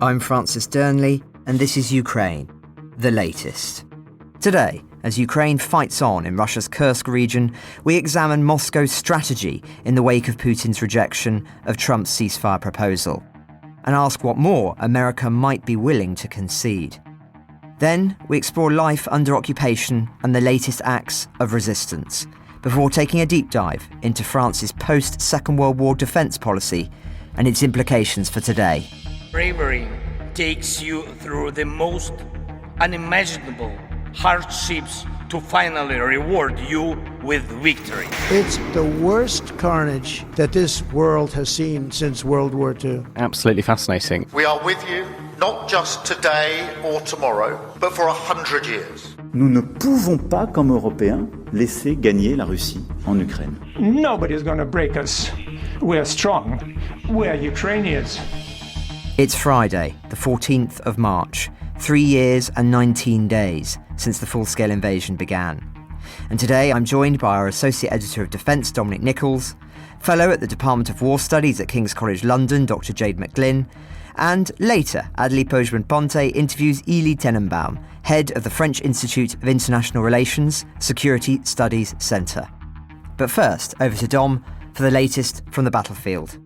I'm Francis Dearnley, and this is Ukraine, the latest. Today, as Ukraine fights on in Russia's Kursk region, we examine Moscow's strategy in the wake of Putin's rejection of Trump's ceasefire proposal, and ask what more America might be willing to concede. Then, we explore life under occupation and the latest acts of resistance, before taking a deep dive into France's post-Second World War defence policy and its implications for today. Bravery takes you through the most unimaginable hardships to finally reward you with victory. It's the worst carnage that this world has seen since World War II. Absolutely fascinating. We are with you, not just today or tomorrow, but for 100 years. Nous ne pouvons pas, comme Européens, laisser gagner la Russie en Ukraine. Nobody's going to break us. We're strong. We're Ukrainians. It's Friday, the 14th of March, 3 years and 19 days since the full-scale invasion began. And today I'm joined by our Associate Editor of Defence, Dominic Nicholls, Fellow at the Department of War Studies at King's College London, Dr. Jade McGlynn, and later, Elie Tenenbaum interviews Elie Tenenbaum, head of the French Institut of International Relations Security Studies Centre. But first, over to Dom for the latest from the battlefield.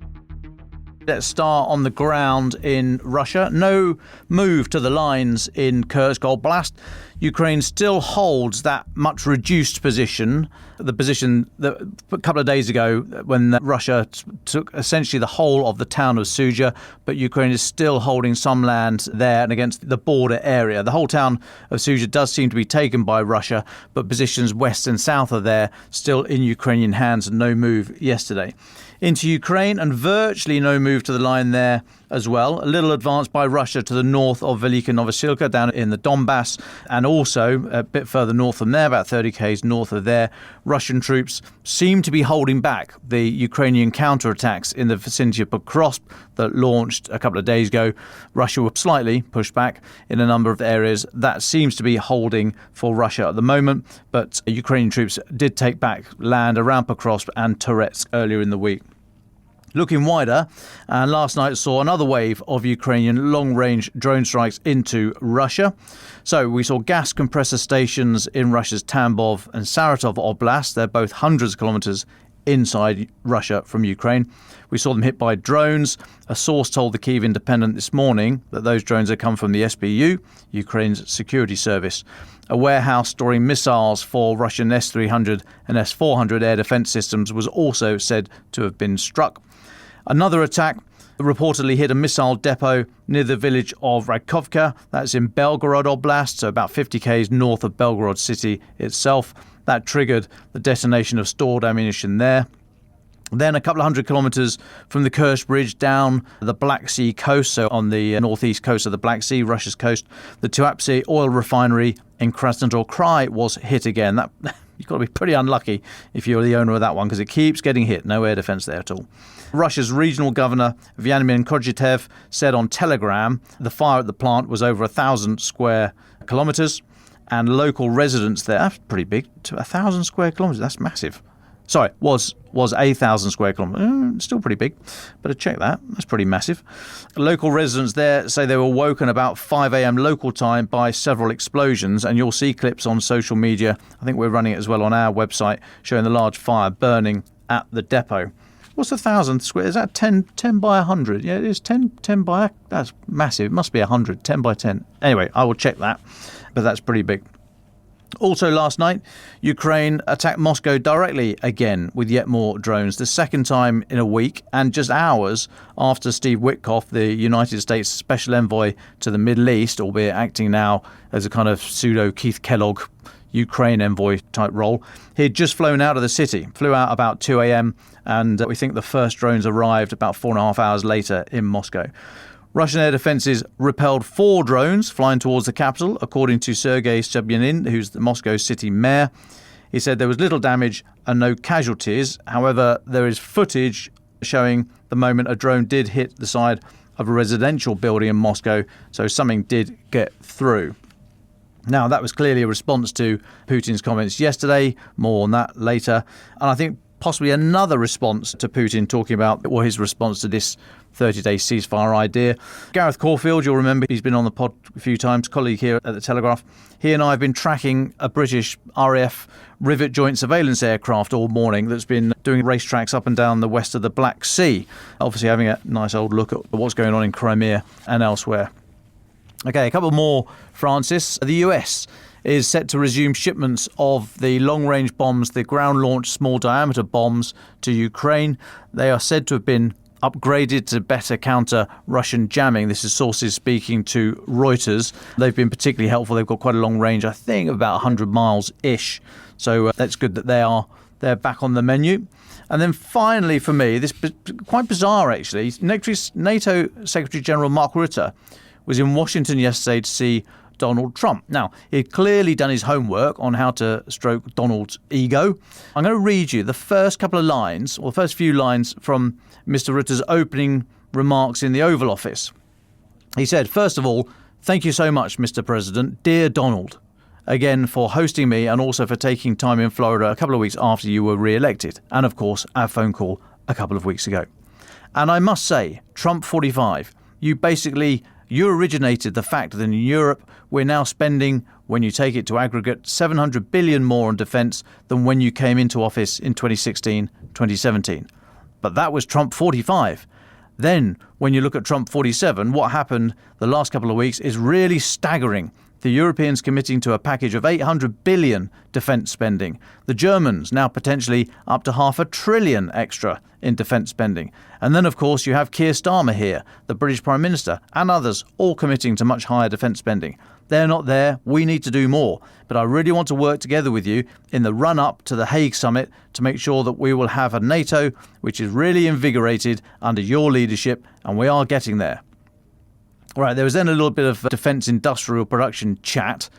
Let's start on the ground in Russia. No move to the lines in Kursk Oblast. Ukraine still holds that much reduced position, the position that a couple of days ago when Russia took essentially the whole of the town of Sudzha, but Ukraine is still holding some land there and against the border area. The whole town of Sudzha does seem to be taken by Russia, but positions west and south are there, still in Ukrainian hands, and no move yesterday. Into Ukraine, and virtually no move to the line there as well. A little advance by Russia to the north of Velika Novosilka, down in the Donbass, and also a bit further north from there, about 30 k's north of there, Russian troops seem to be holding back the Ukrainian counterattacks in the vicinity of Kursk that launched a couple of days ago. Russia was slightly pushed back in a number of areas. That seems to be holding for Russia at the moment, but Ukrainian troops did take back land around Pokrovsk and Toretsk earlier in the week. Looking wider, and last night saw another wave of Ukrainian long-range drone strikes into Russia. So we saw gas compressor stations in Russia's Tambov and Saratov Oblast. They're both hundreds of kilometres inside Russia from Ukraine. We saw them hit by drones. A source told the Kyiv Independent this morning that those drones had come from the SBU, Ukraine's security service. A warehouse storing missiles for Russian S-300 and S-400 air defence systems was also said to have been struck. Another attack reportedly hit a missile depot near the village of Radkovka. That's in Belgorod Oblast, so about 50 k's north of Belgorod city itself. That triggered the detonation of stored ammunition there. Then a couple of hundred kilometres from the Kursk bridge down the Black Sea coast, so on the northeast coast of the Black Sea, Russia's coast, the Tuapse oil refinery in Krasnodar Krai was hit again. That you've got to be pretty unlucky if you're the owner of that one, because it keeps getting hit. No air defence there at all. Russia's regional governor, Vladimir Putin, said on Telegraph the fire at the plant was over 1,000 square kilometres, and local residents there, that's pretty big, 1,000 square kilometres, that's massive. Sorry, was 1,000 square kilometres. Still pretty big. Better check that. That's pretty massive. Local residents there say they were woken about 5 a.m. local time by several explosions, and you'll see clips on social media. I think we're running it as well on our website, showing the large fire burning at the depot. What's 1,000 square? Is that 10 by 100? Yeah, it is 10 by... That's massive. It must be 100, 10 by 10. Anyway, I will check that, but that's pretty big. Also last night, Ukraine attacked Moscow directly again with yet more drones, the second time in a week, and just hours after Steve Witkoff, the United States Special Envoy to the Middle East, albeit acting now as a kind of pseudo Keith Kellogg Ukraine envoy type role, he had just flown out of the city, flew out about 2 a.m. and we think the first drones arrived about 4.5 hours later in Moscow. Russian air defences repelled 4 drones flying towards the capital, according to Sergei Sobyanin, who's the Moscow city mayor. He said there was little damage and no casualties. However, there is footage showing the moment a drone did hit the side of a residential building in Moscow, so something did get through. Now, that was clearly a response to Putin's comments yesterday. More on that later. And I think possibly another response to Putin, talking about his response to this 30-day ceasefire idea. Gareth Caulfield, you'll remember, he's been on the pod a few times, colleague here at the Telegraph. He and I have been tracking a British RAF Rivet Joint Surveillance aircraft all morning that's been doing racetracks up and down the west of the Black Sea, obviously having a nice old look at what's going on in Crimea and elsewhere. Okay, a couple more, Francis. The US is set to resume shipments of the long-range bombs, the ground-launched small-diameter bombs, to Ukraine. They are said to have been upgraded to better counter Russian jamming. This is sources speaking to Reuters. They've been particularly helpful. They've got quite a long range, I think about 100 miles-ish. So that's good that they're back on the menu. And then finally, for me, this quite bizarre actually, NATO Secretary General Mark Rutte was in Washington yesterday to see Donald Trump. Now, he'd clearly done his homework on how to stroke Donald's ego. I'm going to read you the first couple of lines, or the first few lines from Mr. Rutte's opening remarks in the Oval Office. He said, "First of all, thank you so much, Mr. President, dear Donald, again for hosting me and also for taking time in Florida a couple of weeks after you were re-elected. And of course, our phone call a couple of weeks ago. And I must say, Trump 45, you originated the fact that in Europe we're now spending, when you take it to aggregate, 700 billion more on defence than when you came into office in 2016, 2017. But that was Trump 45. Then, when you look at Trump 47, what happened the last couple of weeks is really staggering. The Europeans committing to a package of 800 billion defence spending. The Germans now potentially up to $500 billion extra in defence spending. And then, of course, you have Keir Starmer here, the British Prime Minister, and others all committing to much higher defence spending. They're not there. We need to do more. But I really want to work together with you in the run-up to the Hague summit to make sure that we will have a NATO which is really invigorated under your leadership, and we are getting there." All right, there was then a little bit of defence industrial production chat,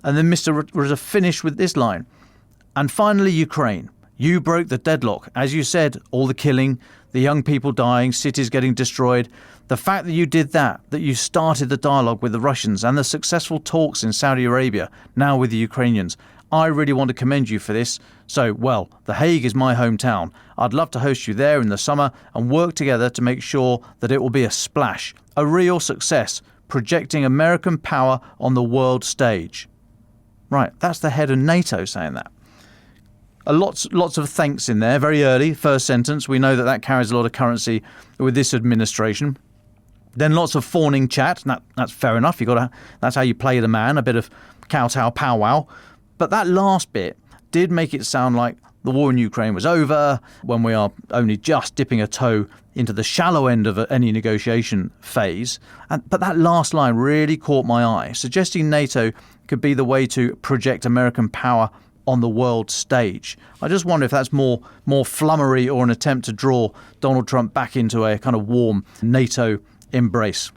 and then Mr. Rutte finished with this line. "And finally, Ukraine. You broke the deadlock. As you said, all the killing, the young people dying, cities getting destroyed. The fact that you did that you started the dialogue with the Russians and the successful talks in Saudi Arabia, now with the Ukrainians. I really want to commend you for this. So, well, The Hague is my hometown. I'd love to host you there in the summer and work together to make sure that it will be a splash, a real success, projecting American power on the world stage." Right, that's the head of NATO saying that. Lots of thanks in there, very early, first sentence. We know that carries a lot of currency with this administration. Then lots of fawning chat. That's fair enough. That's how you play the man, a bit of kowtow powwow. But that last bit did make it sound like the war in Ukraine was over, when we are only just dipping a toe into the shallow end of any negotiation phase. But that last line really caught my eye, suggesting NATO could be the way to project American power on the world stage. I just wonder if that's more flummery or an attempt to draw Donald Trump back into a kind of warm NATO embrace.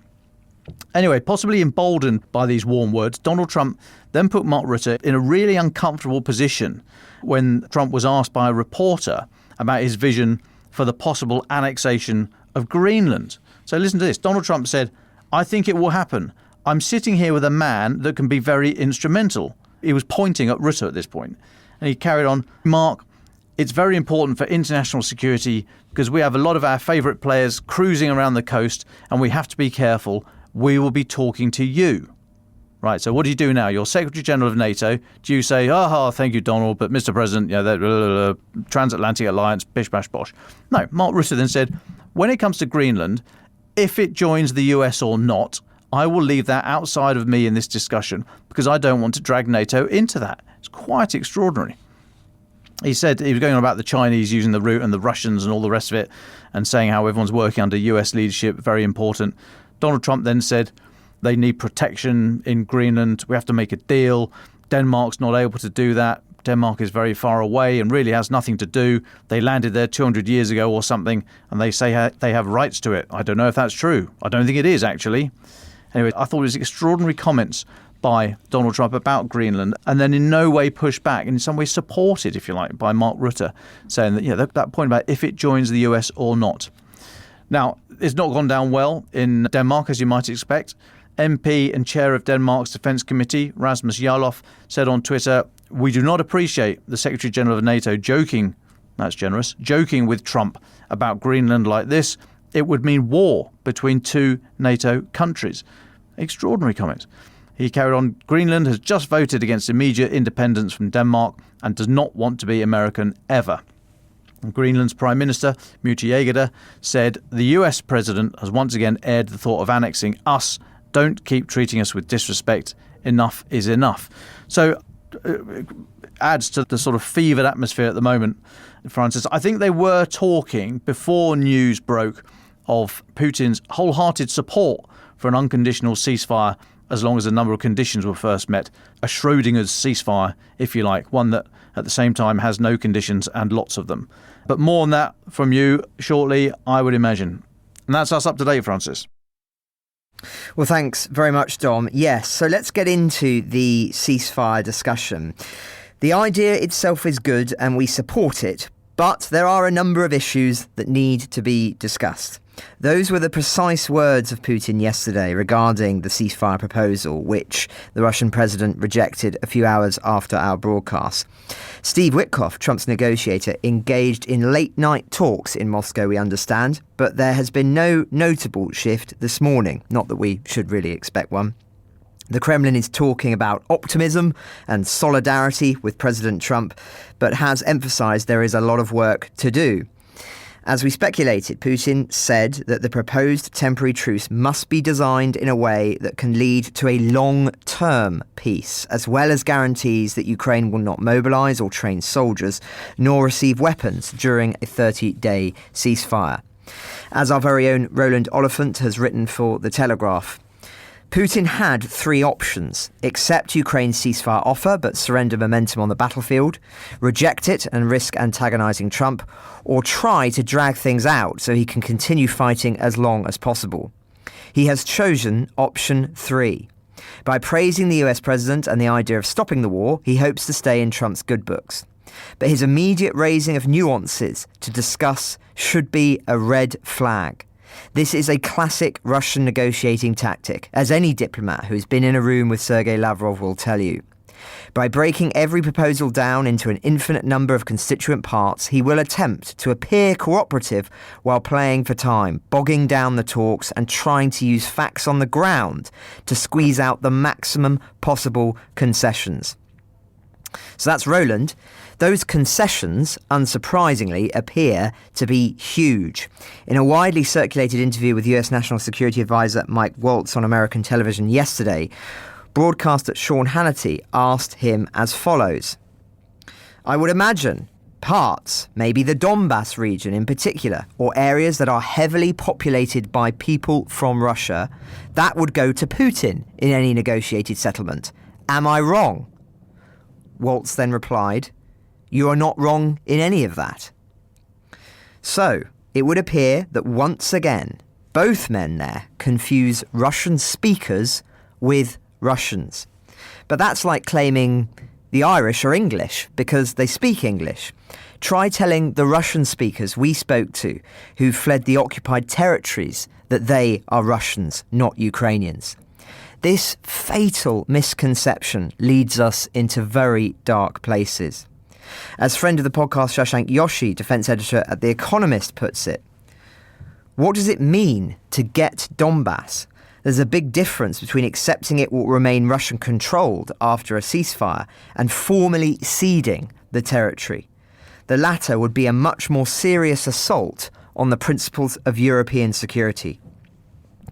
Anyway, possibly emboldened by these warm words, Donald Trump then put Mark Rutte in a really uncomfortable position when Trump was asked by a reporter about his vision for the possible annexation of Greenland. So listen to this. Donald Trump said, "I think it will happen. I'm sitting here with a man that can be very instrumental." He was pointing at Rutte at this point. And he carried on, "Mark, it's very important for international security because we have a lot of our favourite players cruising around the coast and we have to be careful. We will be talking to you." Right, so what do you do now? You're Secretary General of NATO. Do you say, thank you, Donald, but Mr. President, the transatlantic alliance, bish, bash, bosh? No, Mark Rutte then said, "When it comes to Greenland, if it joins the US or not, I will leave that outside of me in this discussion because I don't want to drag NATO into that." It's quite extraordinary. He said he was going on about the Chinese using the route and the Russians and all the rest of it and saying how everyone's working under US leadership, very important. Donald Trump then said they need protection in Greenland. We have to make a deal. Denmark's not able to do that. Denmark is very far away and really has nothing to do. They landed there 200 years ago or something, and they say they have rights to it. I don't know if that's true. I don't think it is, actually. Anyway, I thought it was extraordinary comments by Donald Trump about Greenland, and then in no way pushed back, and in some way supported, if you like, by Mark Rutte, saying that, that point about if it joins the US or not. Now, it's not gone down well in Denmark, as you might expect. MP and chair of Denmark's Defence Committee, Rasmus Jarlov, said on Twitter, "We do not appreciate the Secretary General of NATO joking that's generous, joking with Trump about Greenland like this, it would mean war between two NATO countries. Extraordinary comments. He carried on, Greenland has just voted against immediate independence from Denmark and does not want to be American ever. And Greenland's Prime Minister, Mute Jade, said the US President has once again aired the thought of annexing us. Don't keep treating us with disrespect. Enough is enough. So adds to the sort of fevered atmosphere at the moment, Francis. I think they were talking before news broke of Putin's wholehearted support for an unconditional ceasefire as long as a number of conditions were first met. A Schrodinger's ceasefire, if you like, one that at the same time has no conditions and lots of them. But more on that from you shortly, I would imagine. And that's us up to date, Francis. Well, thanks very much, Dom. Yes, so let's get into the ceasefire discussion. The idea itself is good and we support it, but there are a number of issues that need to be discussed. Those were the precise words of Putin yesterday regarding the ceasefire proposal, which the Russian president rejected a few hours after our broadcast. Steve Witkoff, Trump's negotiator, engaged in late-night talks in Moscow, we understand, but there has been no notable shift this morning, not that we should really expect one. The Kremlin is talking about optimism and solidarity with President Trump, but has emphasised there is a lot of work to do. As we speculated, Putin said that the proposed temporary truce must be designed in a way that can lead to a long-term peace, as well as guarantees that Ukraine will not mobilise or train soldiers, nor receive weapons during a 30-day ceasefire. As our very own Roland Oliphant has written for The Telegraph, Putin had three options: accept Ukraine's ceasefire offer but surrender momentum on the battlefield, reject it and risk antagonising Trump, or try to drag things out so he can continue fighting as long as possible. He has chosen option 3. By praising the US president and the idea of stopping the war, he hopes to stay in Trump's good books. But his immediate raising of nuances to discuss should be a red flag. This is a classic Russian negotiating tactic, as any diplomat who's been in a room with Sergei Lavrov will tell you. By breaking every proposal down into an infinite number of constituent parts, he will attempt to appear cooperative while playing for time, bogging down the talks and trying to use facts on the ground to squeeze out the maximum possible concessions. So that's Roland. Those concessions, unsurprisingly, appear to be huge. In a widely circulated interview with US National Security Advisor Mike Waltz on American television yesterday, broadcaster Sean Hannity asked him as follows: I would imagine parts, maybe the Donbass region in particular, or areas that are heavily populated by people from Russia, that would go to Putin in any negotiated settlement. Am I wrong? Waltz then replied, you are not wrong in any of that. So, it would appear that once again, both men there confuse Russian speakers with Russians. But that's like claiming the Irish are English because they speak English. Try telling the Russian speakers we spoke to who fled the occupied territories that they are Russians, not Ukrainians. This fatal misconception leads us into very dark places. As friend of the podcast Shashank Joshi, defence editor at The Economist, puts it, what does it mean to get Donbass? There's a big difference between accepting it will remain Russian-controlled after a ceasefire and formally ceding the territory. The latter would be a much more serious assault on the principles of European security.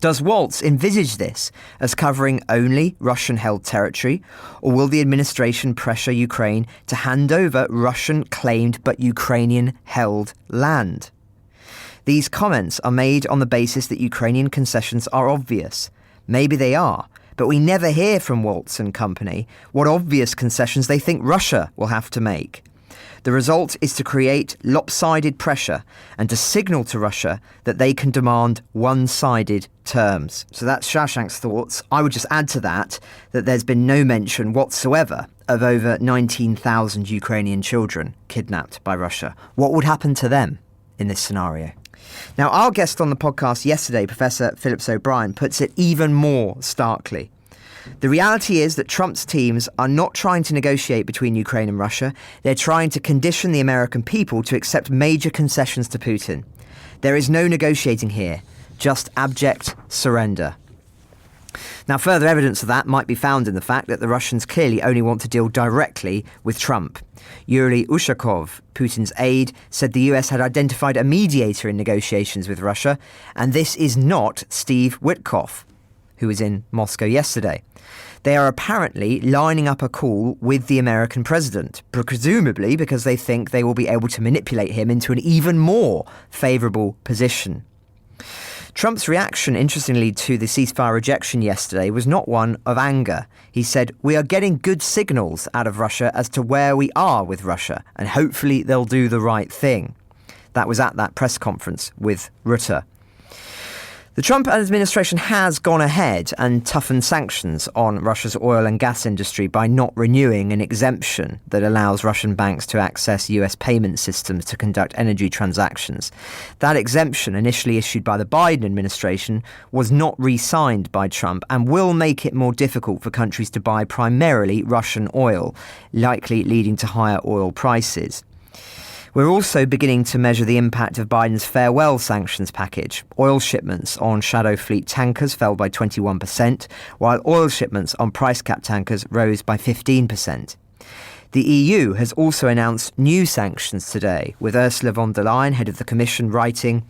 Does Waltz envisage this as covering only Russian-held territory, or will the administration pressure Ukraine to hand over Russian-claimed but Ukrainian-held land? These comments are made on the basis that Ukrainian concessions are obvious. Maybe they are, but we never hear from Waltz and company what obvious concessions they think Russia will have to make. The result is to create lopsided pressure and to signal to Russia that they can demand one-sided terms. So that's Shashank's thoughts. I would just add to that there's been no mention whatsoever of over 19,000 Ukrainian children kidnapped by Russia. What would happen to them in this scenario? Now, our guest on the podcast yesterday, Professor Phillips O'Brien, puts it even more starkly. The reality is that Trump's teams are not trying to negotiate between Ukraine and Russia. They're trying to condition the American people to accept major concessions to Putin. There is no negotiating here, just abject surrender. Now, further evidence of that might be found in the fact that the Russians clearly only want to deal directly with Trump. Yuri Ushakov, Putin's aide, said the US had identified a mediator in negotiations with Russia, and this is not Steve Witkoff, who was in Moscow yesterday. They are apparently lining up a call with the American president, presumably because they think they will be able to manipulate him into an even more favourable position. Trump's reaction, interestingly, to the ceasefire rejection yesterday was not one of anger. He said, "We are getting good signals out of Russia as to where we are with Russia, and hopefully they'll do the right thing." That was at that press conference with Rutte. The Trump administration has gone ahead and toughened sanctions on Russia's oil and gas industry by not renewing an exemption that allows Russian banks to access US payment systems to conduct energy transactions. That exemption, initially issued by the Biden administration, was not re-signed by Trump and will make it more difficult for countries to buy primarily Russian oil, likely leading to higher oil prices. We're also beginning to measure the impact of Biden's farewell sanctions package. Oil shipments on shadow fleet tankers fell by 21%, while oil shipments on price cap tankers rose by 15%. The EU has also announced new sanctions today, with Ursula von der Leyen, head of the Commission, writing,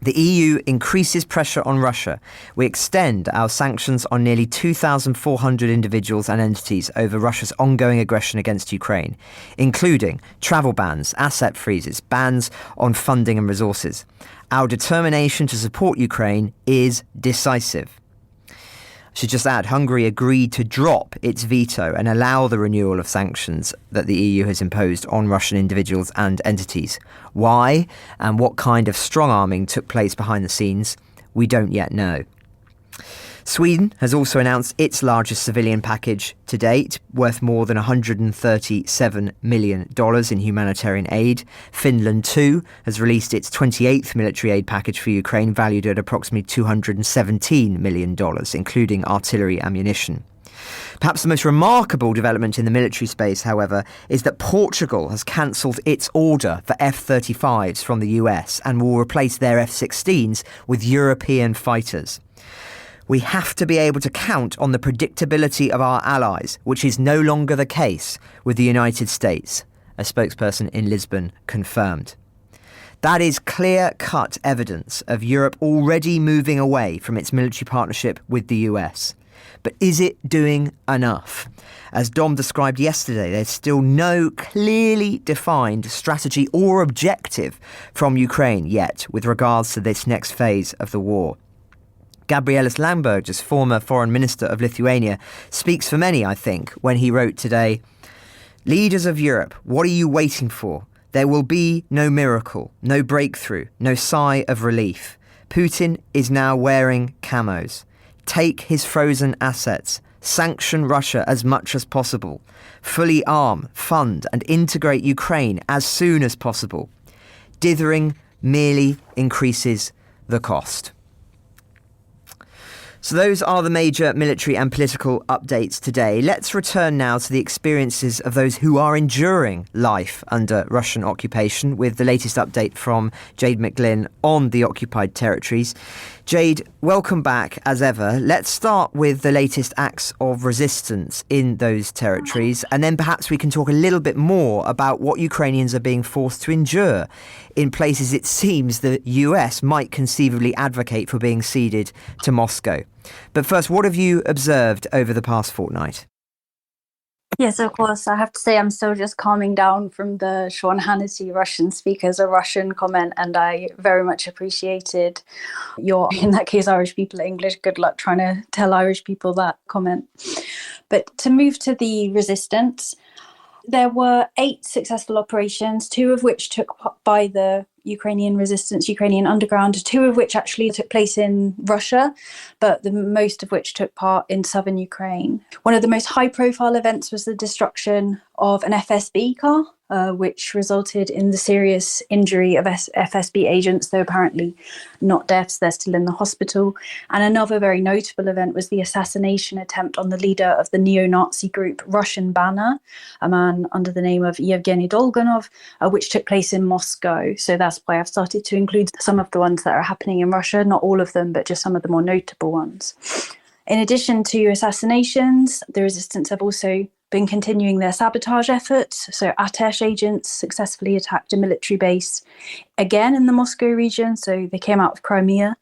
"The EU increases pressure on Russia. We extend our sanctions on nearly 2,400 individuals and entities over Russia's ongoing aggression against Ukraine, including travel bans, asset freezes, bans on funding and resources. Our determination to support Ukraine is decisive." I should just add, Hungary agreed to drop its veto and allow the renewal of sanctions that the EU has imposed on Russian individuals and entities. Why and what kind of strong-arming took place behind the scenes, we don't yet know. Sweden has also announced its largest civilian package to date, worth more than $137 million in humanitarian aid. Finland, too, has released its 28th military aid package for Ukraine, valued at approximately $217 million, including artillery ammunition. Perhaps the most remarkable development in the military space, however, is that Portugal has cancelled its order for F-35s from the US and will replace their F-16s with European fighters. We have to be able to count on the predictability of our allies, which is no longer the case with the United States, a spokesperson in Lisbon confirmed. That is clear-cut evidence of Europe already moving away from its military partnership with the US. But is it doing enough? As Dom described yesterday, there's still no clearly defined strategy or objective from Ukraine yet with regards to this next phase of the war. Gabrielius Landsbergis, former foreign minister of Lithuania, speaks for many, I think, when he wrote today, "Leaders of Europe, what are you waiting for? There will be no miracle, no breakthrough, no sigh of relief. Putin is now wearing camos. Take his frozen assets, sanction Russia as much as possible, fully arm, fund and integrate Ukraine as soon as possible. Dithering merely increases the cost." So those are the major military and political updates today. Let's return now to the experiences of those who are enduring life under Russian occupation with the latest update from Jade McGlynn on the occupied territories. Jade, welcome back as ever. Let's start with the latest acts of resistance in those territories, and then perhaps we can talk a little bit more about what Ukrainians are being forced to endure in places it seems the US might conceivably advocate for being ceded to Moscow. But first, what have you observed over the past fortnight? Yes, of course. I have to say I'm still just calming down from the Sean Hannity Russian speakers, a Russian comment, and I very much appreciated your, in that case, Irish people English. Good luck trying to tell Irish people that comment. But to move to the resistance, there were 8 successful operations, 2 of which took by the Ukrainian resistance, Ukrainian underground, 2 of which actually took place in Russia, but the most of which took part in southern Ukraine. One of the most high-profile events was the destruction of an FSB car which resulted in the serious injury of FSB agents, though apparently not deaths. They're still in the hospital. And another very notable event was the assassination attempt on the leader of the neo-Nazi group Russian Banner, a man under the name of Yevgeny Dolgonov, which took place in Moscow. So that's why I've started to include some of the ones that are happening in Russia, not all of them, but just some of the more notable ones. In addition to assassinations, the resistance have also been continuing their sabotage efforts. So Atesh agents successfully attacked a military base again in the Moscow region. So they came out of Crimea.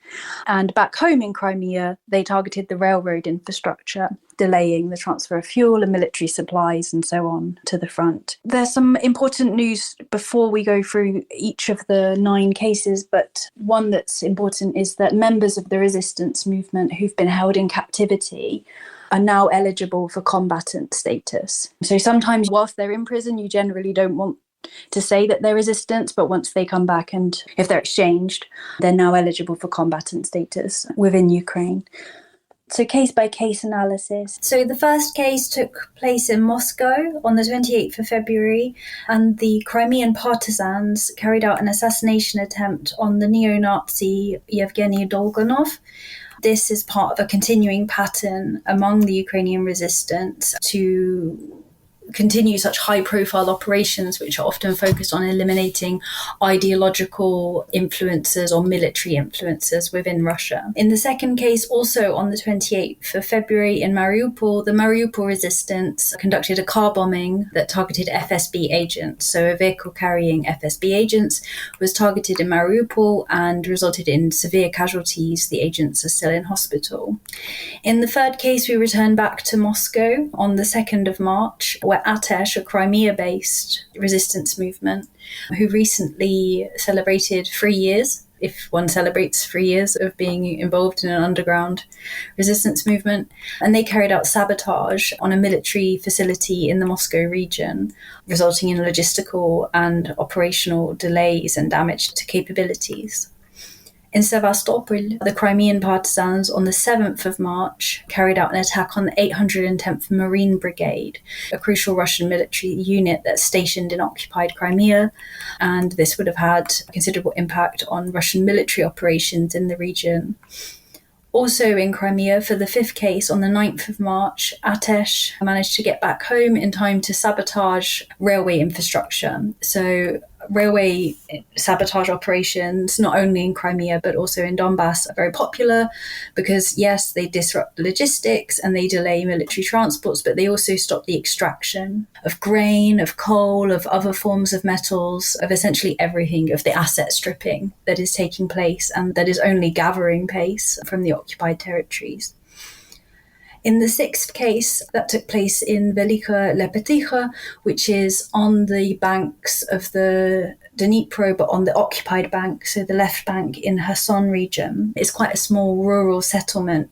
And back home in Crimea, they targeted the railroad infrastructure, delaying the transfer of fuel and military supplies and so on to the front. There's some important news before we go through each of the 9 cases, but one that's important is that members of the resistance movement who've been held in captivity are now eligible for combatant status. So sometimes whilst they're in prison, you generally don't want to say that they're resistance, but once they come back and if they're exchanged, they're now eligible for combatant status within Ukraine. So case-by-case analysis. So the first case took place in Moscow on the 28th of February, and the Crimean partisans carried out an assassination attempt on the neo-Nazi Yevgeny Dolgonov. This is part of a continuing pattern among the Ukrainian resistance to continue such high-profile operations, which are often focused on eliminating ideological influences or military influences within Russia. In the second case, also on the 28th of February in Mariupol, the Mariupol resistance conducted a car bombing that targeted FSB agents. So a vehicle carrying FSB agents was targeted in Mariupol and resulted in severe casualties. The agents are still in hospital. In the third case, we return back to Moscow on the 2nd of March, where Atesh, a Crimea-based resistance movement, who recently celebrated 3 years, if one celebrates 3 years of being involved in an underground resistance movement, and they carried out sabotage on a military facility in the Moscow region, resulting in logistical and operational delays and damage to capabilities. In Sevastopol, the Crimean partisans on the 7th of March carried out an attack on the 810th Marine Brigade, a crucial Russian military unit that's stationed in occupied Crimea, and this would have had a considerable impact on Russian military operations in the region. Also in Crimea, for the 5th case on the 9th of March, Atesh managed to get back home in time to sabotage railway infrastructure. So railway sabotage operations, not only in Crimea but also in Donbass, are very popular because, yes, they disrupt logistics and they delay military transports, but they also stop the extraction of grain, of coal, of other forms of metals, of essentially everything, of the asset stripping that is taking place and that is only gathering pace from the occupied territories. In the 6th case, that took place in Velika Lepeticha, which is on the banks of the Dnipro, but on the occupied bank, so the left bank in Kherson region. It's quite a small rural settlement.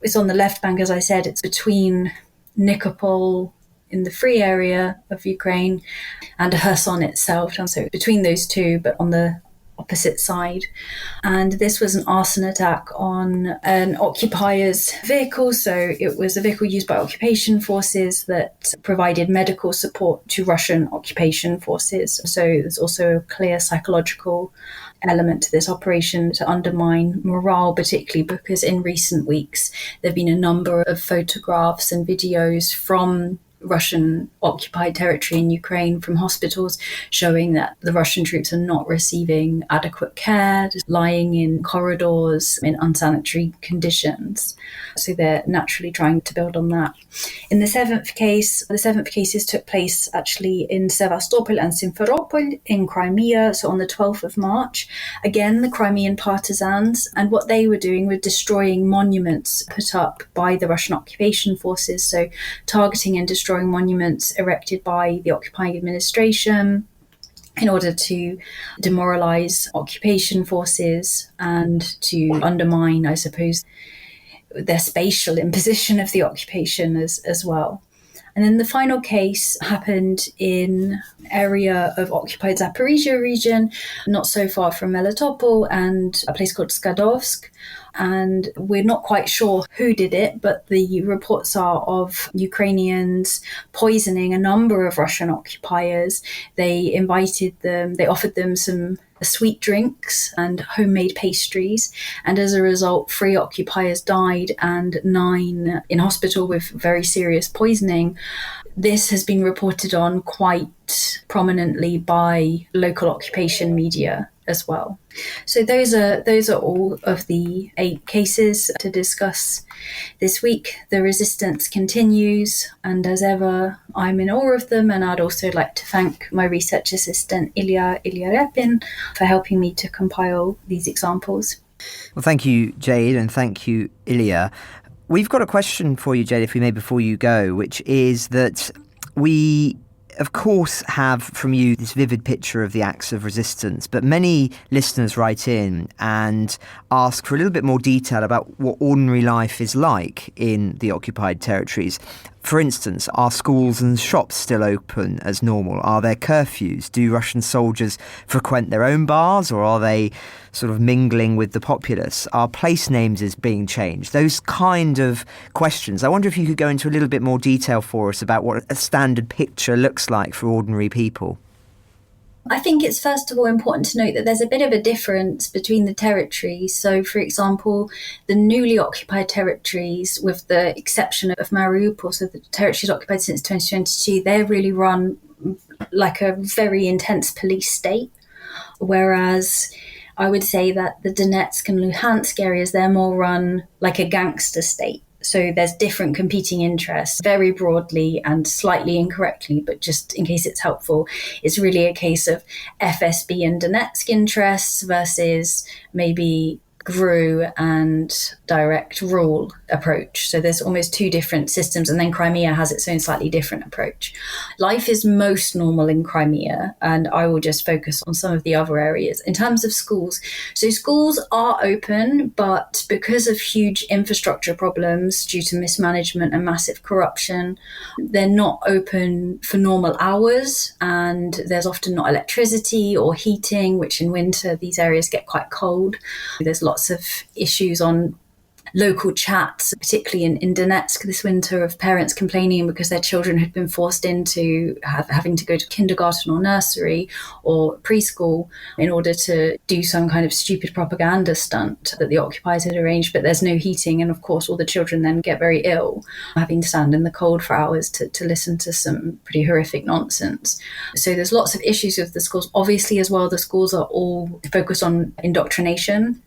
It's on the left bank, as I said. It's between Nikopol in the free area of Ukraine and Kherson itself. And so between those two, but on the opposite side. And this was an arson attack on an occupier's vehicle. So it was a vehicle used by occupation forces that provided medical support to Russian occupation forces. So there's also a clear psychological element to this operation to undermine morale, particularly because in recent weeks there have been a number of photographs and videos from Russian occupied territory in Ukraine from hospitals showing that the Russian troops are not receiving adequate care, just lying in corridors in unsanitary conditions. So they're naturally trying to build on that. In the 7th case, the 7th cases took place actually in Sevastopol and Simferopol in Crimea, so on the 12th of March. Again, the Crimean partisans, and what they were doing was destroying monuments put up by the Russian occupation forces, so targeting and destroying monuments erected by the occupying administration in order to demoralize occupation forces and to undermine, I suppose, their spatial imposition of the occupation as well. And then the final case happened in area of occupied Zaporizhia region, not so far from Melitopol, and a place called Skadovsk. And we're not quite sure who did it, but the reports are of Ukrainians poisoning a number of Russian occupiers. They offered them some sweet drinks and homemade pastries. And as a result, 3 occupiers died and 9 in hospital with very serious poisoning. This has been reported on quite prominently by local occupation media as well. So those are all of the 8 cases to discuss this week. The resistance continues, and as ever, I'm in awe of them, and I'd also like to thank my research assistant Ilya Repin for helping me to compile these examples. Well, thank you, Jade, and thank you, Ilya. We've got a question for you, Jade, if we may, before you go, which is that we of course, have from you this vivid picture of the acts of resistance, but many listeners write in and ask for a little bit more detail about what ordinary life is like in the occupied territories. For instance, are schools and shops still open as normal? Are there curfews? Do Russian soldiers frequent their own bars, or are they sort of mingling with the populace? Are place names being changed? Those kind of questions. I wonder if you could go into a little bit more detail for us about what a standard picture looks like for ordinary people. I think it's first of all important to note that there's a bit of a difference between the territories. So, for example, the newly occupied territories, with the exception of Mariupol, so the territories occupied since 2022, they're really run like a very intense police state. Whereas I would say that the Donetsk and Luhansk areas, they're more run like a gangster state. So there's different competing interests, very broadly and slightly incorrectly, but just in case it's helpful, it's really a case of FSB and Donetsk interests versus maybe GRU and direct rule approach. So there's almost 2 different systems, and then Crimea has its own slightly different approach. Life is most normal in Crimea, and I will just focus on some of the other areas. In terms of schools, so schools are open, but because of huge infrastructure problems due to mismanagement and massive corruption, they're not open for normal hours, and there's often not electricity or heating, which in winter these areas get quite cold. There's lots of issues on local chats, particularly in Donetsk this winter, of parents complaining because their children had been forced into having to go to kindergarten or nursery or preschool in order to do some kind of stupid propaganda stunt that the occupiers had arranged, but there's no heating, and of course all the children then get very ill, having to stand in the cold for hours to listen to some pretty horrific nonsense. So there's lots of issues with the schools. Obviously as well, the schools are all focused on indoctrination.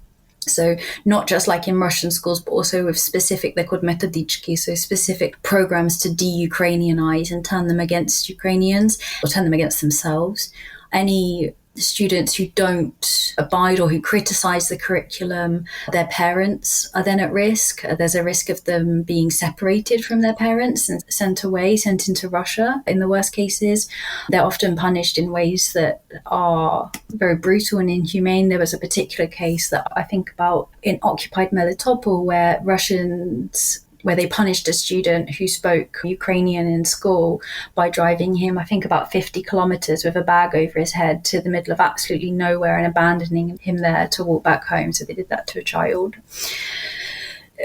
So not just like in Russian schools, but also with specific, they're called metodichki, so specific programs to de-Ukrainianize and turn them against Ukrainians or turn them against themselves. Any students who don't abide or who criticize the curriculum, their parents are then at risk. There's a risk of them being separated from their parents and sent away, sent into Russia in the worst cases. They're often punished in ways that are very brutal and inhumane. There was a particular case that I think about in occupied Melitopol where they punished a student who spoke Ukrainian in school by driving him, I think, about 50 kilometers with a bag over his head to the middle of absolutely nowhere and abandoning him there to walk back home. So they did that to a child.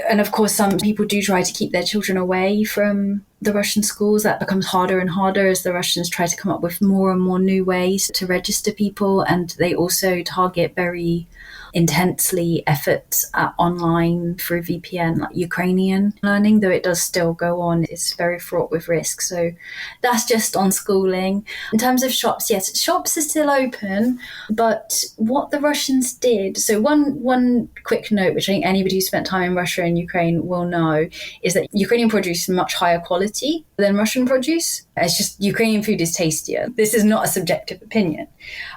And of course, some people do try to keep their children away from the Russian schools. That becomes harder and harder as the Russians try to come up with more and more new ways to register people. And they also target very intensely efforts at online through VPN, like Ukrainian learning, though it does still go on. It's very fraught with risk. So that's just on schooling. In terms of shops, yes, shops are still open, but what the Russians did, so one quick note, which I think anybody who spent time in Russia and Ukraine will know, is that Ukrainian produce is much higher quality than Russian produce. It's just Ukrainian food is tastier. This is not a subjective opinion.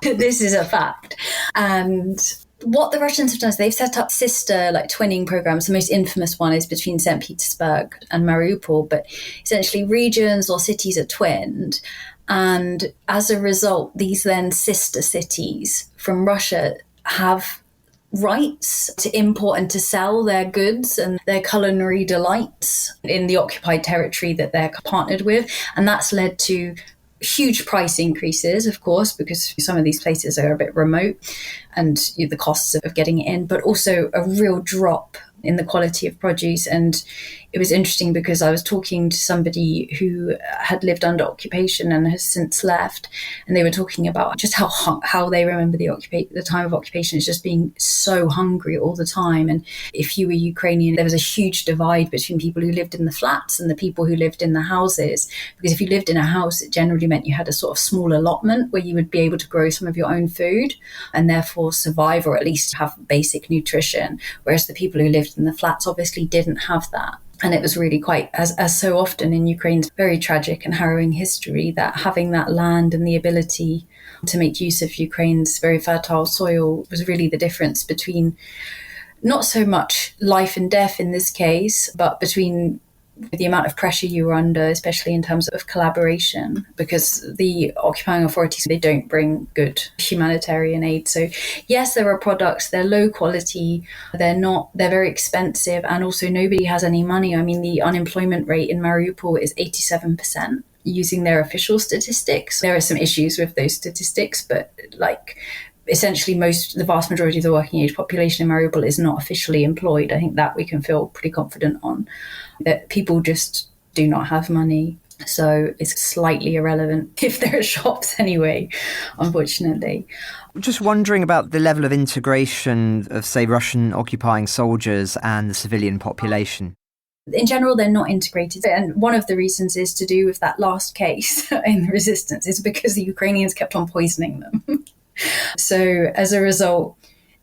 This is a fact. And what the Russians have done is they've set up sister, like twinning programs. The most infamous one is between St. Petersburg and Mariupol, but essentially regions or cities are twinned. And as a result, these then sister cities from Russia have rights to import and to sell their goods and their culinary delights in the occupied territory that they're partnered with. And that's led to huge price increases, of course, because some of these places are a bit remote and the costs of getting it in, but also a real drop in the quality of produce. And it was interesting because I was talking to somebody who had lived under occupation and has since left, and they were talking about just how they remember the time of occupation as just being so hungry all the time. And if you were Ukrainian, there was a huge divide between people who lived in the flats and the people who lived in the houses, because if you lived in a house, it generally meant you had a sort of small allotment where you would be able to grow some of your own food and therefore survive, or at least have basic nutrition, whereas the people who lived in the flats obviously didn't have that. And it was really quite, as so often in Ukraine's very tragic and harrowing history, that having that land and the ability to make use of Ukraine's very fertile soil was really the difference between not so much life and death in this case, but between the amount of pressure you were under, especially in terms of collaboration, because the occupying authorities, they don't bring good humanitarian aid. So yes, there are products, they're low quality, they're very expensive, and also nobody has any money. I mean, the unemployment rate in Mariupol is 87%. Using their official statistics. There are some issues with those statistics, but essentially the vast majority of the working age population in Mariupol is not officially employed. I think that we can feel pretty confident on, that people just do not have money. So it's slightly irrelevant if there are shops anyway, unfortunately. Just wondering about the level of integration of, say, Russian occupying soldiers and the civilian population. In general, they're not integrated. And one of the reasons is to do with that last case in the resistance, is because the Ukrainians kept on poisoning them. So as a result,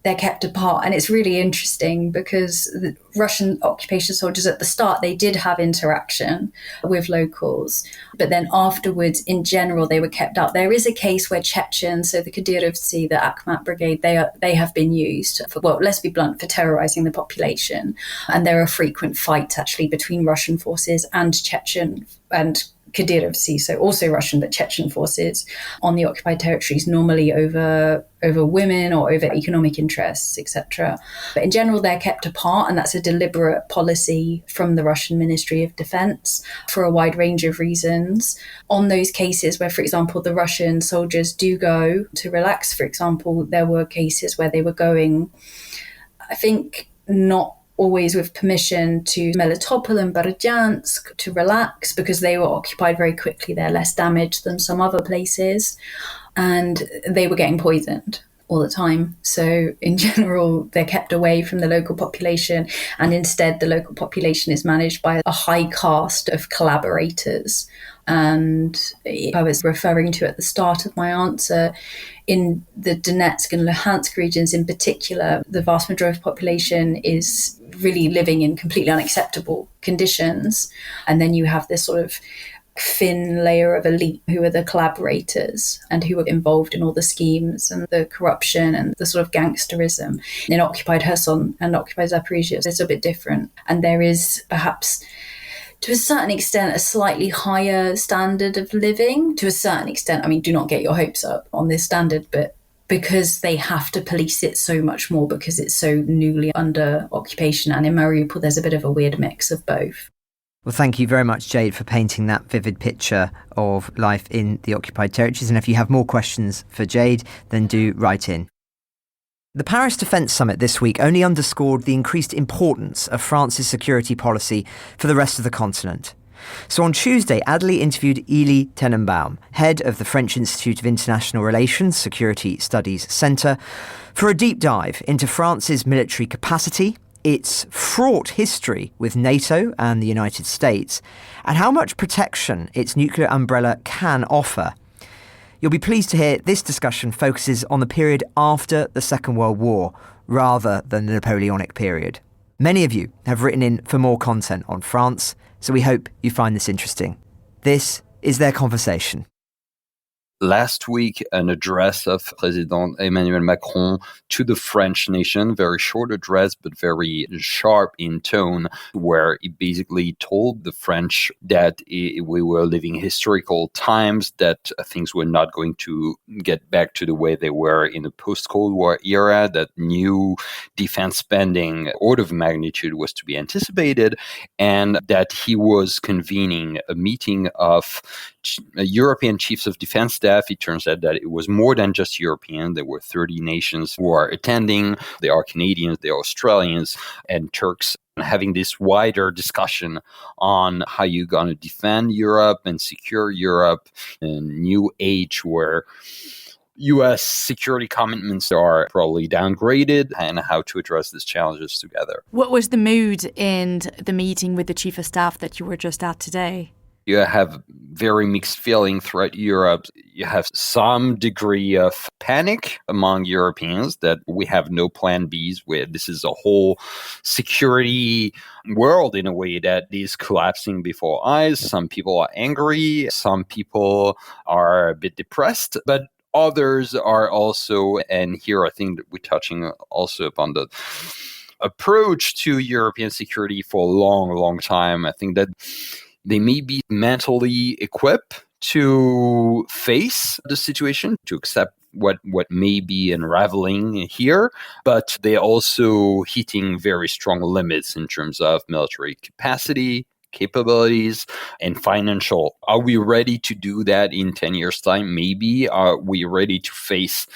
they're kept apart. And it's really interesting because the Russian occupation soldiers at the start, they did have interaction with locals. But then afterwards, in general, they were kept out. There is a case where Chechens, so the Kadyrovtsi, the Akhmat Brigade, they have been used for, well, let's be blunt, for terrorizing the population. And there are frequent fights actually between Russian forces and Chechen and Kadyrovtsi, so also Russian but Chechen forces on the occupied territories, normally over women or over economic interests, etc. But in general, they're kept apart, and that's a deliberate policy from the Russian Ministry of Defense for a wide range of reasons. On those cases where, for example, the Russian soldiers do go to relax, for example, there were cases where they were going, I think, not always with permission, to Melitopol and Berdyansk to relax, because they were occupied very quickly. They're less damaged than some other places, and they were getting poisoned all the time. So in general, they're kept away from the local population, and instead the local population is managed by a high caste of collaborators. And I was referring to at the start of my answer, in the Donetsk and Luhansk regions in particular, the vast majority of the population is really living in completely unacceptable conditions. And then you have this sort of thin layer of elite who are the collaborators and who are involved in all the schemes and the corruption and the sort of gangsterism. In occupied Kherson and occupied Zaporizhzhia, it's a bit different. And there is perhaps, to a certain extent, a slightly higher standard of living. To a certain extent, I mean, do not get your hopes up on this standard, but because they have to police it so much more because it's so newly under occupation. And in Mariupol, there's a bit of a weird mix of both. Well, thank you very much, Jade, for painting that vivid picture of life in the occupied territories. And if you have more questions for Jade, then do write in. The Paris Defence Summit this week only underscored the increased importance of France's security policy for the rest of the continent. So on Tuesday, Elie interviewed Elie Tenenbaum, head of the French Institut of International Relations Security Studies Centre, for a deep dive into France's military capacity, its fraught history with NATO and the United States, and how much protection its nuclear umbrella can offer. You'll be pleased to hear this discussion focuses on the period after the Second World War, rather than the Napoleonic period. Many of you have written in for more content on France, so we hope you find this interesting. This is their conversation. last week an address of President Emmanuel Macron to the French nation, very short address, but very sharp in tone, where he basically told the French that we were living historical times, that things were not going to get back to the way they were in the post-Cold War era, that new defense spending order of magnitude was to be anticipated, and that he was convening a meeting of European chiefs of defense staff. It turns out that it was more than just European. There were 30 nations who are attending. There are Canadians, there are Australians, and Turks, having this wider discussion on how you're going to defend Europe and secure Europe in a new age where U.S. security commitments are probably downgraded, and how to address these challenges together. What was the mood in the meeting with the Chief of Staff that you were just at today? You have very mixed feeling throughout Europe. You have some degree of panic among Europeans that we have no plan Bs, where this is a whole security world in a way that is collapsing before eyes. Some people are angry. Some people are a bit depressed. But others are also, and here I think that we're touching also upon the approach to European security for a long, long time. I think that they may be mentally equipped to face the situation, to accept what may be unraveling here, but they're also hitting very strong limits in terms of military capacity, capabilities, and financial. Are we ready to do that in 10 years' time? Maybe. Are we ready to face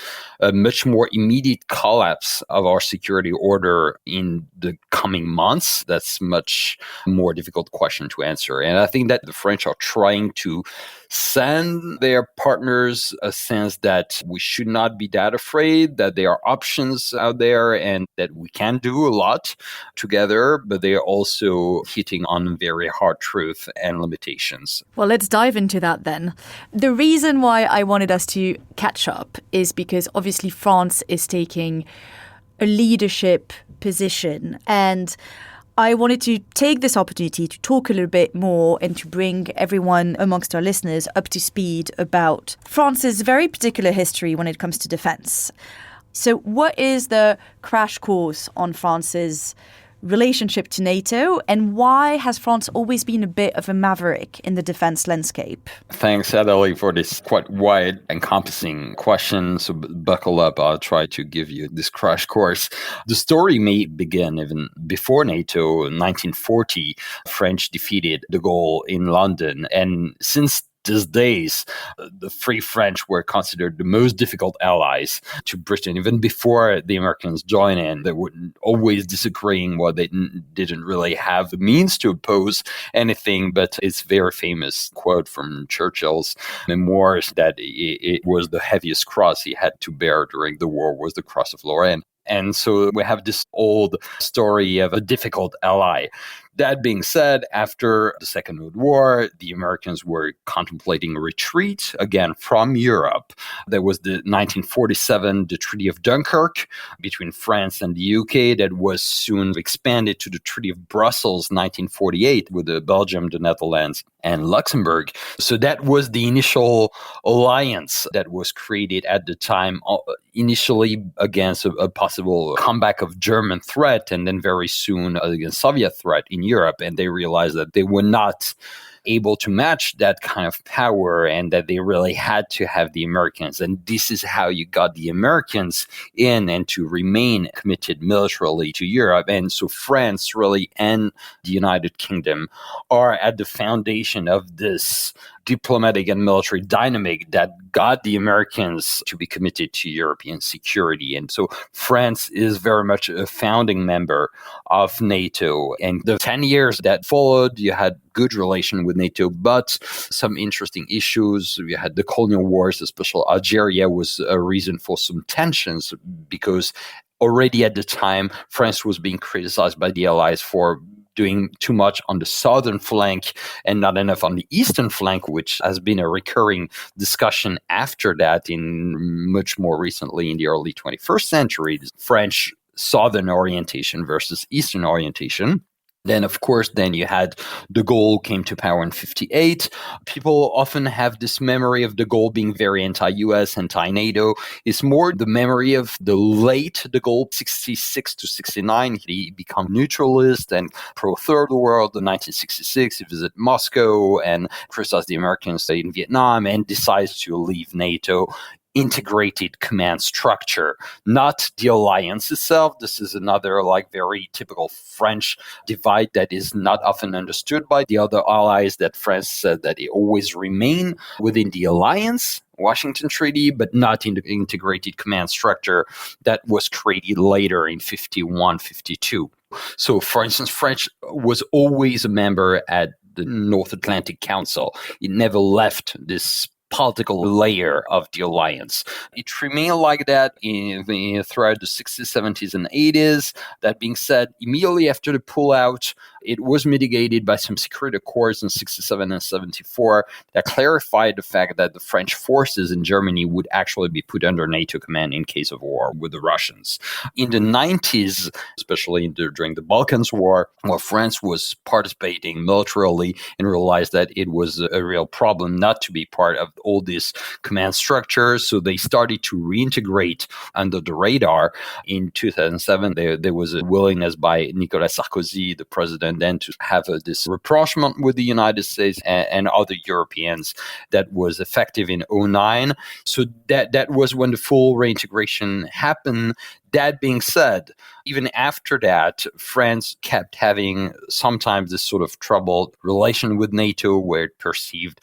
a much more immediate collapse of our security order in the coming months? That's much more difficult question to answer. And I think that the French are trying to send their partners a sense that we should not be that afraid, that there are options out there, and that we can do a lot together, but they are also hitting on very hard truth and limitations. Well, let's dive into that then. The reason why I wanted us to catch up is because obviously France is taking a leadership position, and I wanted to take this opportunity to talk a little bit more and to bring everyone amongst our listeners up to speed about France's very particular history when it comes to defense. So what is the crash course on France's relationship to NATO, and why has France always been a bit of a maverick in the defense landscape? Thanks, Elie, for this quite wide, encompassing question. So buckle up. I'll try to give you this crash course. The story may begin even before NATO. In 1940, French defeated de Gaulle in London. And since these days, the Free French were considered the most difficult allies to Britain. Even before the Americans joined in, they were always disagreeing. Well, they didn't really have the means to oppose anything, but it's a very famous quote from Churchill's memoirs that it was the heaviest cross he had to bear during the war was the Cross of Lorraine. And so we have this old story of a difficult ally. That being said, after the Second World War, the Americans were contemplating a retreat again from Europe. There was the 1947, the Treaty of Dunkirk between France and the UK that was soon expanded to the Treaty of Brussels 1948 with Belgium, the Netherlands, and Luxembourg. So that was the initial alliance that was created at the time, initially against a possible comeback of German threat, and then very soon against Soviet threat in Europe. And they realized that they were not able to match that kind of power, and that they really had to have the Americans. And this is how you got the Americans in and to remain committed militarily to Europe. And so France really and the United Kingdom are at the foundation of this diplomatic and military dynamic that got the Americans to be committed to European security. And so France is very much a founding member of NATO. And the 10 years that followed, you had good relation with NATO, but some interesting issues. You had the colonial wars, especially Algeria was a reason for some tensions, because already at the time, France was being criticized by the Allies for doing too much on the southern flank and not enough on the eastern flank, which has been a recurring discussion after that in much more recently in the early 21st century, French southern orientation versus eastern orientation. Then, of course, you had de Gaulle came to power in 1958. People often have this memory of de Gaulle being very anti-US, anti-NATO. It's more the memory of the late de Gaulle, 1966 to 1969. He became neutralist and pro-third world. In 1966, he visited Moscow and criticized the Americans in Vietnam and decides to leave NATO. Integrated command structure, not the alliance itself. This is another very typical French divide that is not often understood by the other allies, that France said that they always remain within the alliance, Washington Treaty, but not in the integrated command structure that was created later in 1951, 1952. So, for instance, France was always a member at the North Atlantic Council. It never left this political layer of the alliance. It remained like that throughout the 60s, 70s, and 80s. That being said, immediately after the pullout, it was mitigated by some secret accords in 67 and 74 that clarified the fact that the French forces in Germany would actually be put under NATO command in case of war with the Russians. In the 90s, especially during the Balkans War, where France was participating militarily and realized that it was a real problem not to be part of all these command structures, so they started to reintegrate under the radar. In 2007, there was a willingness by Nicolas Sarkozy, the president, then to have this rapprochement with the United States and other Europeans that was effective in 2009. So that was when the full reintegration happened. That being said, even after that, France kept having sometimes this sort of troubled relation with NATO, where it perceived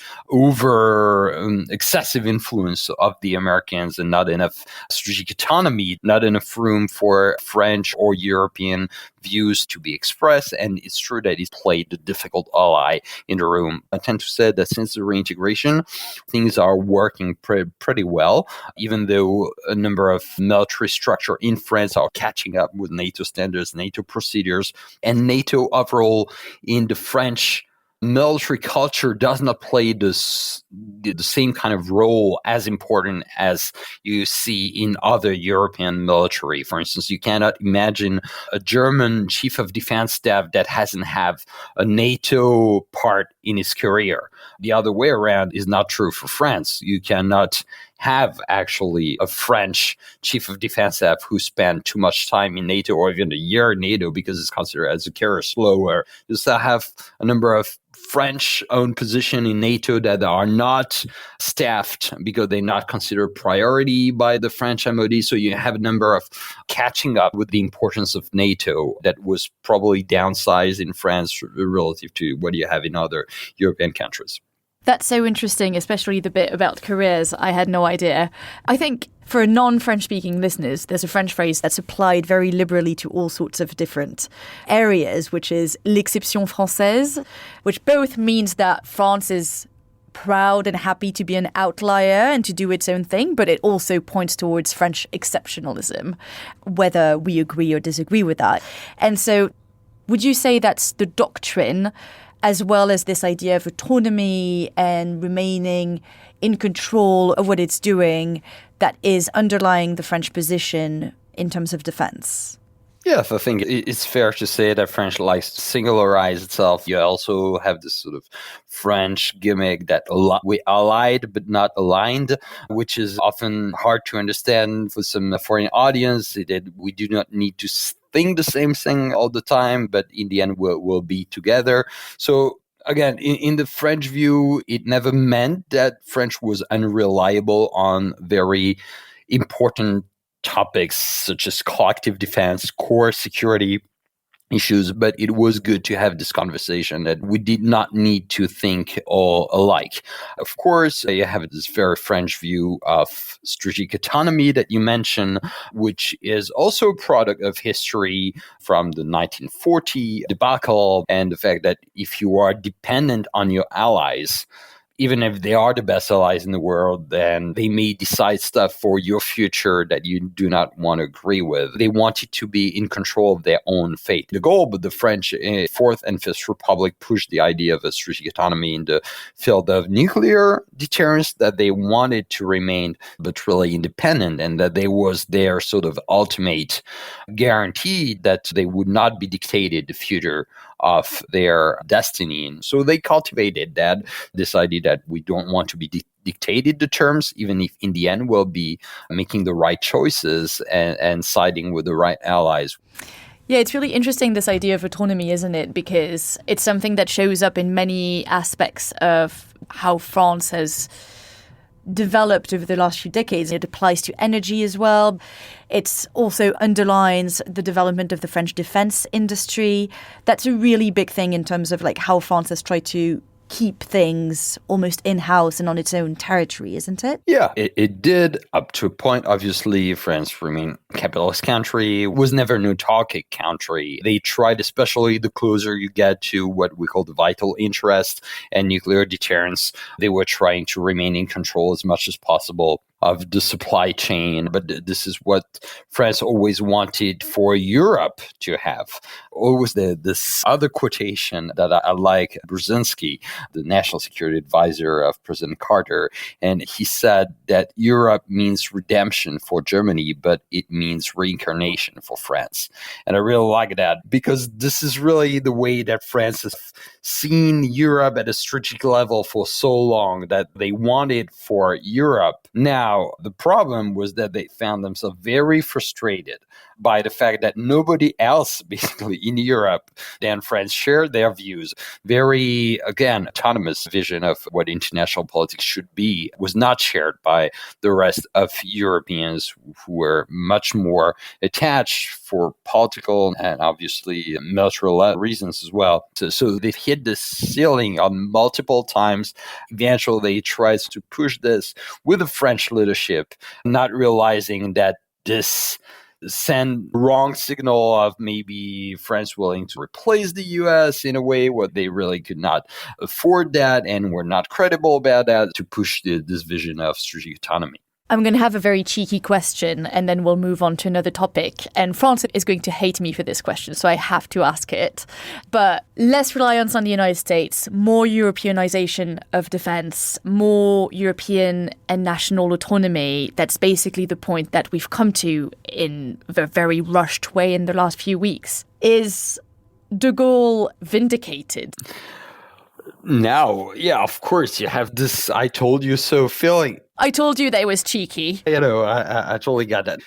excessive influence of the Americans and not enough strategic autonomy, not enough room for French or European views to be expressed. And it's true that it played the difficult ally in the room. I tend to say that since the reintegration, things are working pretty well, even though a number of military structure in France are catching up with NATO standards, NATO procedures, and NATO overall in the French military culture does not play the same kind of role as important as you see in other European military. For instance, you cannot imagine a German chief of defense staff that hasn't have a NATO part in his career. The other way around is not true for France. You cannot have actually a French chief of defense staff who spent too much time in NATO or even a year in NATO because it's considered as a career slower. You still have a number of French-owned positions in NATO that are not staffed because they're not considered priority by the French MOD. So you have a number of catching up with the importance of NATO that was probably downsized in France relative to what you have in other European countries. That's so interesting, especially the bit about careers. I had no idea. I think for non-French speaking listeners, there's a French phrase that's applied very liberally to all sorts of different areas, which is l'exception française, which both means that France is proud and happy to be an outlier and to do its own thing, but it also points towards French exceptionalism, whether we agree or disagree with that. And so would you say that's the doctrine, as well as this idea of autonomy and remaining in control of what it's doing, that is underlying the French position in terms of defense? Yes, I think it's fair to say that French likes to singularize itself. You also have this sort of French gimmick that we allied but not aligned, which is often hard to understand for some foreign audience. That we do not need to think the same thing all the time, but in the end we'll be together. So again, in the French view, it never meant that French was unreliable on very important topics such as collective defense, core security issues, but it was good to have this conversation that we did not need to think all alike. Of course, you have this very French view of strategic autonomy that you mentioned, which is also a product of history from the 1940 debacle and the fact that if you are dependent on your allies, even if they are the best allies in the world, then they may decide stuff for your future that you do not want to agree with. They wanted to be in control of their own fate. De Gaulle, but the French Fourth and Fifth Republic pushed the idea of a strategic autonomy in the field of nuclear deterrence, that they wanted to remain but really independent, and that there was their sort of ultimate guarantee that they would not be dictated the future of their destiny. And so they cultivated this idea that we don't want to be dictated the terms, even if in the end we'll be making the right choices and siding with the right allies. Yeah, it's really interesting, this idea of autonomy, isn't it? Because it's something that shows up in many aspects of how France has developed over the last few decades. It applies to energy as well. It also underlines the development of the French defense industry. That's a really big thing in terms of like how France has tried to keep things almost in-house and on its own territory, isn't it? Yeah, it did up to a point. Obviously, France remained a capitalist country, was never an autarkic country. They tried, especially the closer you get to what we call the vital interest and nuclear deterrence, they were trying to remain in control as much as possible of the supply chain. But this is what France always wanted for Europe to have. Always this other quotation that I like, Brzezinski, the national security advisor of President Carter, and he said that Europe means redemption for Germany, but it means reincarnation for France. And I really like that, because this is really the way that France has seen Europe at a strategic level for so long, that they wanted for Europe. Now, the problem was that they found themselves very frustrated by the fact that nobody else basically in Europe than France shared their views. Very, again, autonomous vision of what international politics should be was not shared by the rest of Europeans, who were much more attached for political and obviously military reasons as well. So they've hit this ceiling on multiple times. Eventually they tried to push this with the French leadership, not realizing that this send wrong signal of maybe France willing to replace the US in a way where they really could not afford that and were not credible about that, to push this vision of strategic autonomy. I'm going to have a very cheeky question and then we'll move on to another topic. And France is going to hate me for this question, so I have to ask it. But less reliance on the United States, more Europeanization of defense, more European and national autonomy. That's basically the point that we've come to in a very rushed way in the last few weeks. Is de Gaulle vindicated? Now, yeah, of course, you have this I told you so feeling. I told you that it was cheeky. I totally got that.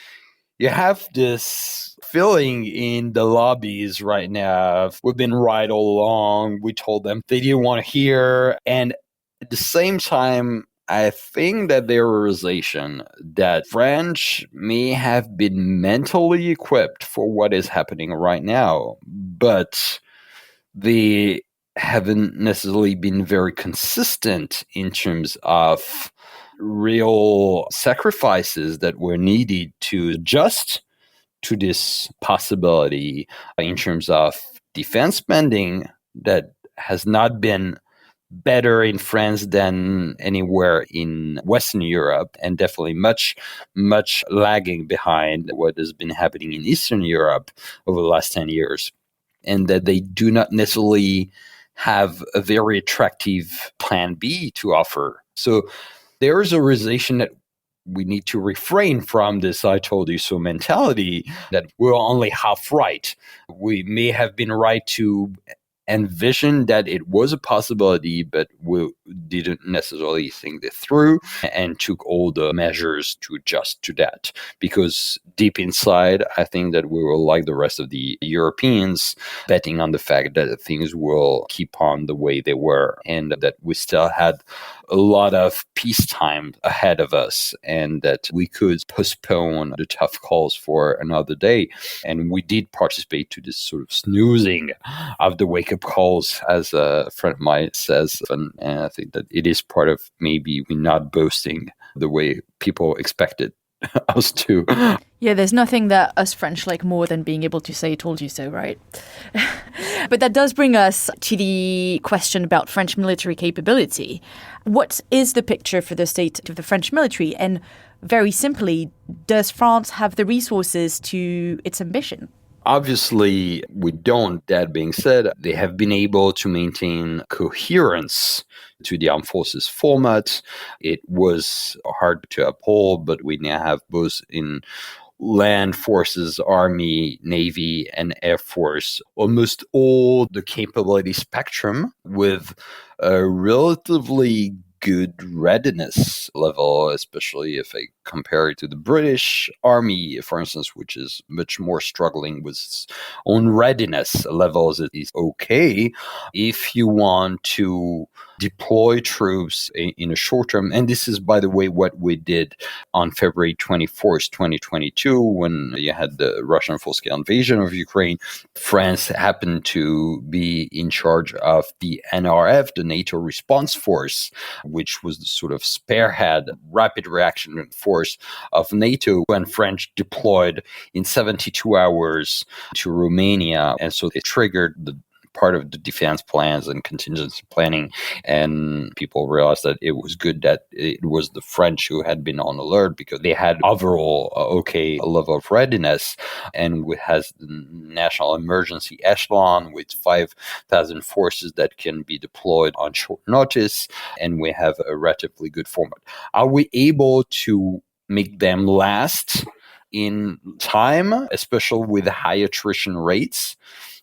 You have this feeling in the lobbies right now. We've been right all along. We told them they didn't want to hear. And at the same time, I think that their realization that French may have been mentally equipped for what is happening right now, but they haven't necessarily been very consistent in terms of real sacrifices that were needed to adjust to this possibility in terms of defense spending that has not been better in France than anywhere in Western Europe, and definitely much, much lagging behind what has been happening in Eastern Europe over the last 10 years. And that they do not necessarily have a very attractive plan B to offer. So there is a realization that we need to refrain from this I told you so mentality, that we're only half right. We may have been right to envision that it was a possibility, but we didn't necessarily think it through and took all the measures to adjust to that. Because deep inside, I think that we were like the rest of the Europeans, betting on the fact that things will keep on the way they were, and that we still had a lot of peacetime ahead of us, and that we could postpone the tough calls for another day. And we did participate to this sort of snoozing of the wake-up calls, as a friend of mine says. And I think that it is part of maybe we not boasting the way people expected us too. Yeah, there's nothing that us French like more than being able to say "told you so," right? But that does bring us to the question about French military capability. What is the picture for the state of the French military? And very simply, does France have the resources to its ambition? Obviously, we don't. That being said, they have been able to maintain coherence to the armed forces format. It was hard to uphold, but we now have both in land forces, army, navy, and air force, almost all the capability spectrum with a relatively good readiness level, especially if I compare it to the British Army, for instance, which is much more struggling with its own readiness levels. It is okay if you want to deploy troops in a short term. And this is, by the way, what we did on February 24th, 2022, when you had the Russian full-scale invasion of Ukraine. France happened to be in charge of the NRF, the NATO Response Force, which was the sort of spearhead rapid reaction force of NATO, when French deployed in 72 hours to Romania. And so it triggered the part of the defense plans and contingency planning, and people realized that it was good that it was the French who had been on alert, because they had overall okay level of readiness, and we has the national emergency echelon with 5,000 forces that can be deployed on short notice, and we have a relatively good format. Are we able to make them last in time, especially with high attrition rates?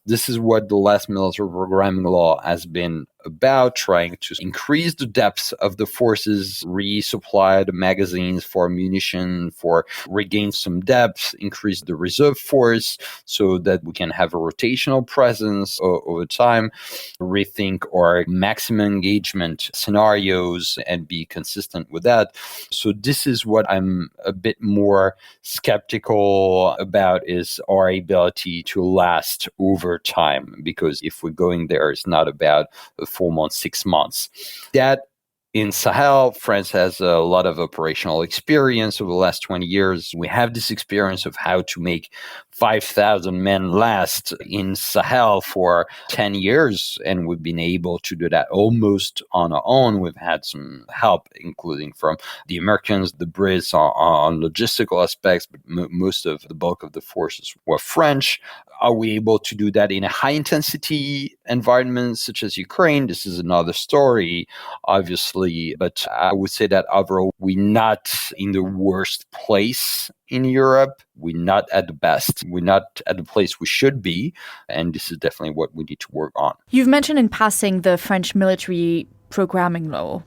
This is what the last military programming law has been about, trying to increase the depth of the forces, resupply the magazines for munition, for regain some depth, increase the reserve force so that we can have a rotational presence over time, rethink our maximum engagement scenarios and be consistent with that. So this is what I'm a bit more skeptical about, is our ability to last over time, because if we're going there, it's not about 4 months, 6 months. That in Sahel, France has a lot of operational experience over the last 20 years. We have this experience of how to make 5,000 men last in Sahel for 10 years, and we've been able to do that almost on our own. We've had some help, including from the Americans, the Brits on logistical aspects, but most of the bulk of the forces were French. Are we able to do that in a high-intensity environment such as Ukraine? This is another story, obviously, but I would say that overall, we're not in the worst place in Europe. We're not at the best. We're not at the place we should be, and this is definitely what we need to work on. You've mentioned in passing the French military programming law.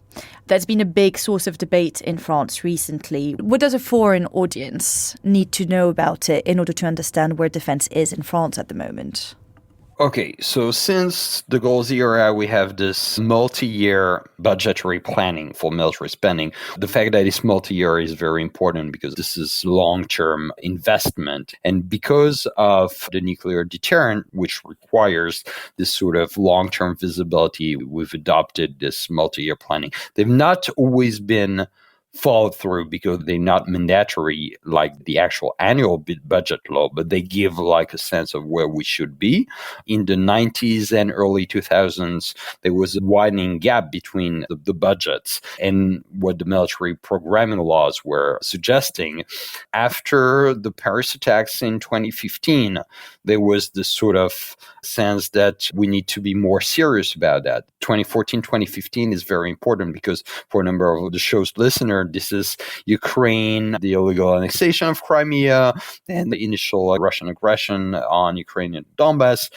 That's been a big source of debate in France recently. What does a foreign audience need to know about it in order to understand where defense is in France at the moment? Okay, so since de Gaulle's era, we have this multi-year budgetary planning for military spending. The fact that it's multi-year is very important because this is long-term investment. And because of the nuclear deterrent, which requires this sort of long-term visibility, we've adopted this multi-year planning. They've not always been followed through because they're not mandatory like the actual annual budget law, but they give like a sense of where we should be. In the 90s and early 2000s, there was a widening gap between the budgets and what the military programming laws were suggesting. After the Paris attacks in 2015, there was this sort of sense that we need to be more serious about that. 2014, 2015 is very important because for a number of the show's listeners, this is Ukraine, the illegal annexation of Crimea, and the initial Russian aggression on Ukrainian Donbass.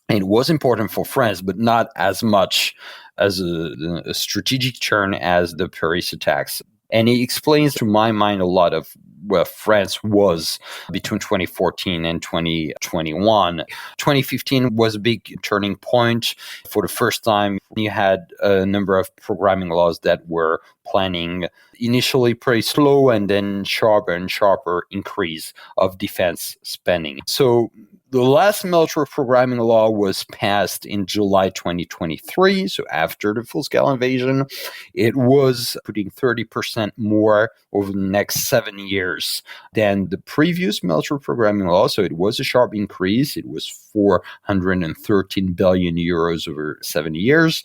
And it was important for France, but not as much as a strategic turn as the Paris attacks. And it explains, to my mind, a lot of where France was between 2014 and 2021. 2015 was a big turning point. For the first time, you had a number of programming laws that were planning initially pretty slow and then sharper and sharper increase of defense spending. So The last military programming law was passed in July 2023, so after the full-scale invasion. It was putting 30% more over the next 7 years than the previous military programming law, so it was a sharp increase. It was 413 billion euros over 7 years.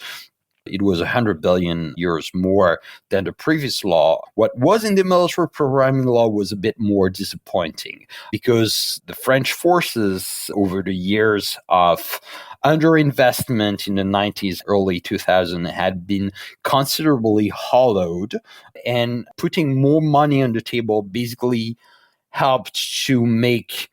It was 100 billion euros more than the previous law. What was in the military programming law was a bit more disappointing because the French forces, over the years of underinvestment in the 90s, early 2000s, had been considerably hollowed, and putting more money on the table basically helped to make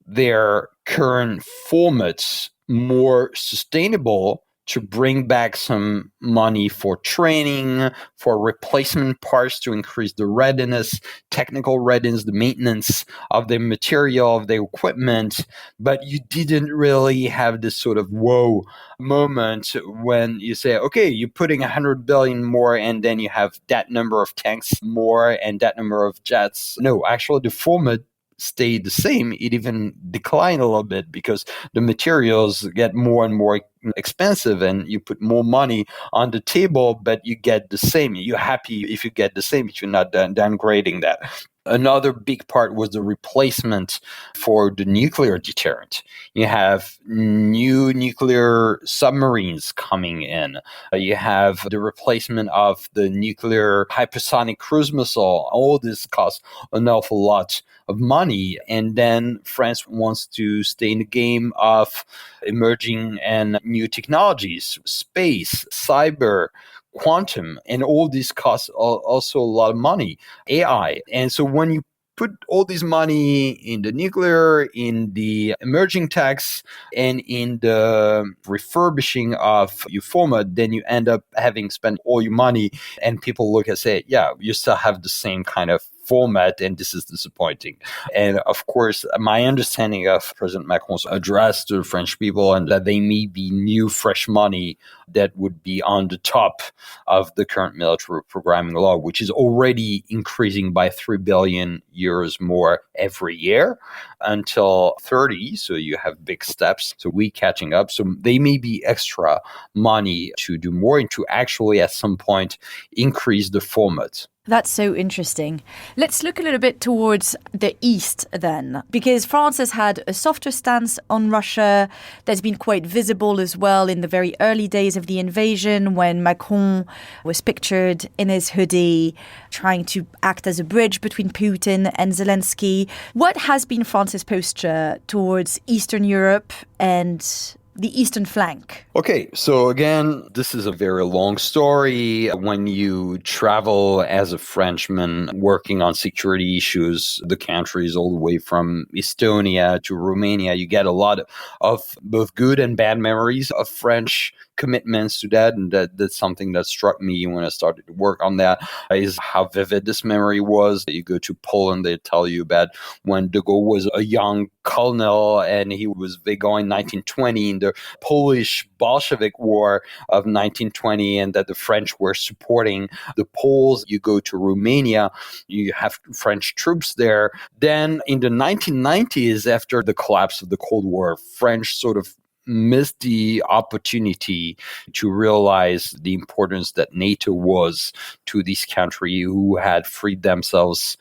their current formats more sustainable, to bring back some money for training, for replacement parts to increase the readiness, technical readiness, the maintenance of the material, of the equipment. But you didn't really have this sort of whoa moment when you say, okay, you're putting 100 billion more and then you have that number of tanks more and that number of jets. No, actually the format stayed the same. It even declined a little bit because the materials get more and more expensive and you put more money on the table, but you get the same. You're happy if you get the same, but you're not downgrading that. Another big part was the replacement for the nuclear deterrent. You have new nuclear submarines coming in. You have the replacement of the nuclear hypersonic cruise missile. All this costs an awful lot of money. And then France wants to stay in the game of emerging and new technologies, space, cyber, quantum, and all these costs also a lot of money, AI. And so when you put all this money in the nuclear, in the emerging techs, and in the refurbishing of your format, then you end up having spent all your money, and people look and say, yeah, you still have the same kind of format, and this is disappointing. And of course, my understanding of President Macron's address to the French people, and that they may be new, fresh money that would be on the top of the current military programming law, which is already increasing by 3 billion euros more every year until 30. So you have big steps. So we catching up. So they may be extra money to do more and to actually at some point increase the format. That's so interesting. Let's look a little bit towards the East then, because France has had a softer stance on Russia. That's been quite visible as well in the very early days of the invasion, when Macron was pictured in his hoodie trying to act as a bridge between Putin and Zelensky. What has been France's posture towards Eastern Europe and the eastern flank? Okay, so again, this is a very long story. When you travel as a Frenchman working on security issues, the countries all the way from Estonia to Romania, you get a lot of both good and bad memories of French commitments to that, and that's something that struck me when I started to work on that, is how vivid this memory was. You go to Poland, they tell you about when de Gaulle was a young colonel and they go in 1920 in the Polish Bolshevik War of 1920, and that the French were supporting the Poles. You go to Romania, you have French troops there. Then in the 1990s, after the collapse of the Cold War, French sort of missed the opportunity to realize the importance that NATO was to this country who had freed themselves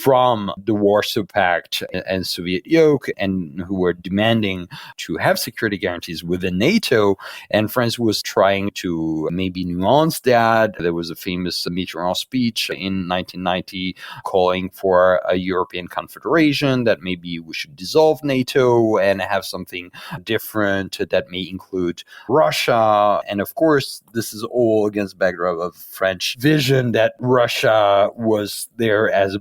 from the Warsaw Pact and Soviet yoke, and who were demanding to have security guarantees within NATO. And France was trying to maybe nuance that. There was a famous Mitterrand speech in 1990 calling for a European confederation, that maybe we should dissolve NATO and have something different that may include Russia. And of course, this is all against the backdrop of French vision that Russia was there as a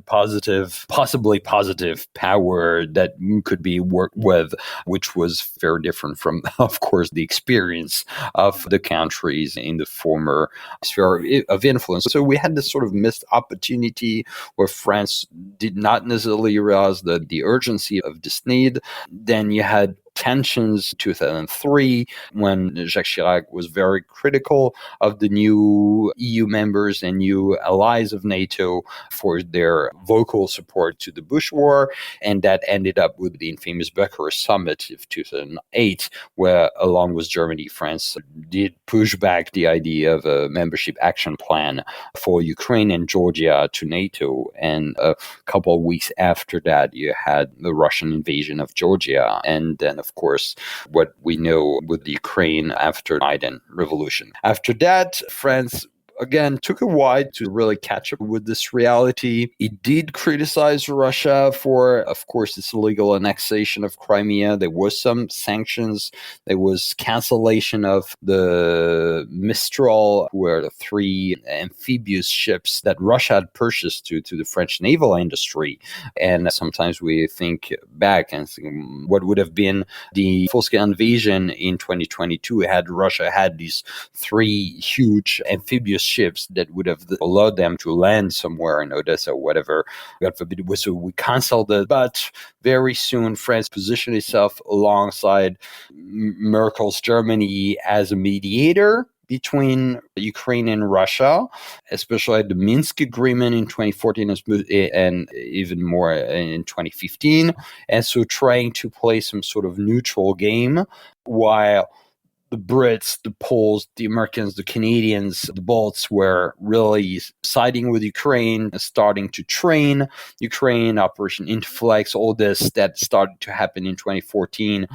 possibly positive power that could be worked with, which was very different from, of course, the experience of the countries in the former sphere of influence. So we had this sort of missed opportunity where France did not necessarily realize the urgency of this need. Then you had tensions, 2003, when Jacques Chirac was very critical of the new EU members and new allies of NATO for their vocal support to the Bush War. And that ended up with the infamous Bucharest Summit of 2008, where, along with Germany, France did push back the idea of a membership action plan for Ukraine and Georgia to NATO. And a couple of weeks after that, you had the Russian invasion of Georgia. And then, of course, what we know with the Ukraine after the Maidan Revolution. After that, France again took a while to really catch up with this reality. It did criticize Russia for, of course, its illegal annexation of Crimea. There was some sanctions. There was cancellation of the Mistral, who were the 3 amphibious ships that Russia had purchased to the French naval industry. And sometimes we think back and think what would have been the full-scale invasion in 2022 had Russia had these 3 huge amphibious ships that would have allowed them to land somewhere in Odessa or whatever. God forbid it was, so we cancelled it. But very soon, France positioned itself alongside Merkel's Germany as a mediator between Ukraine and Russia, especially at the Minsk Agreement in 2014 and even more in 2015. And so trying to play some sort of neutral game while the Brits, the Poles, the Americans, the Canadians, the Balts were really siding with Ukraine, starting to train Ukraine, Operation Interflex, all this that started to happen in 2014.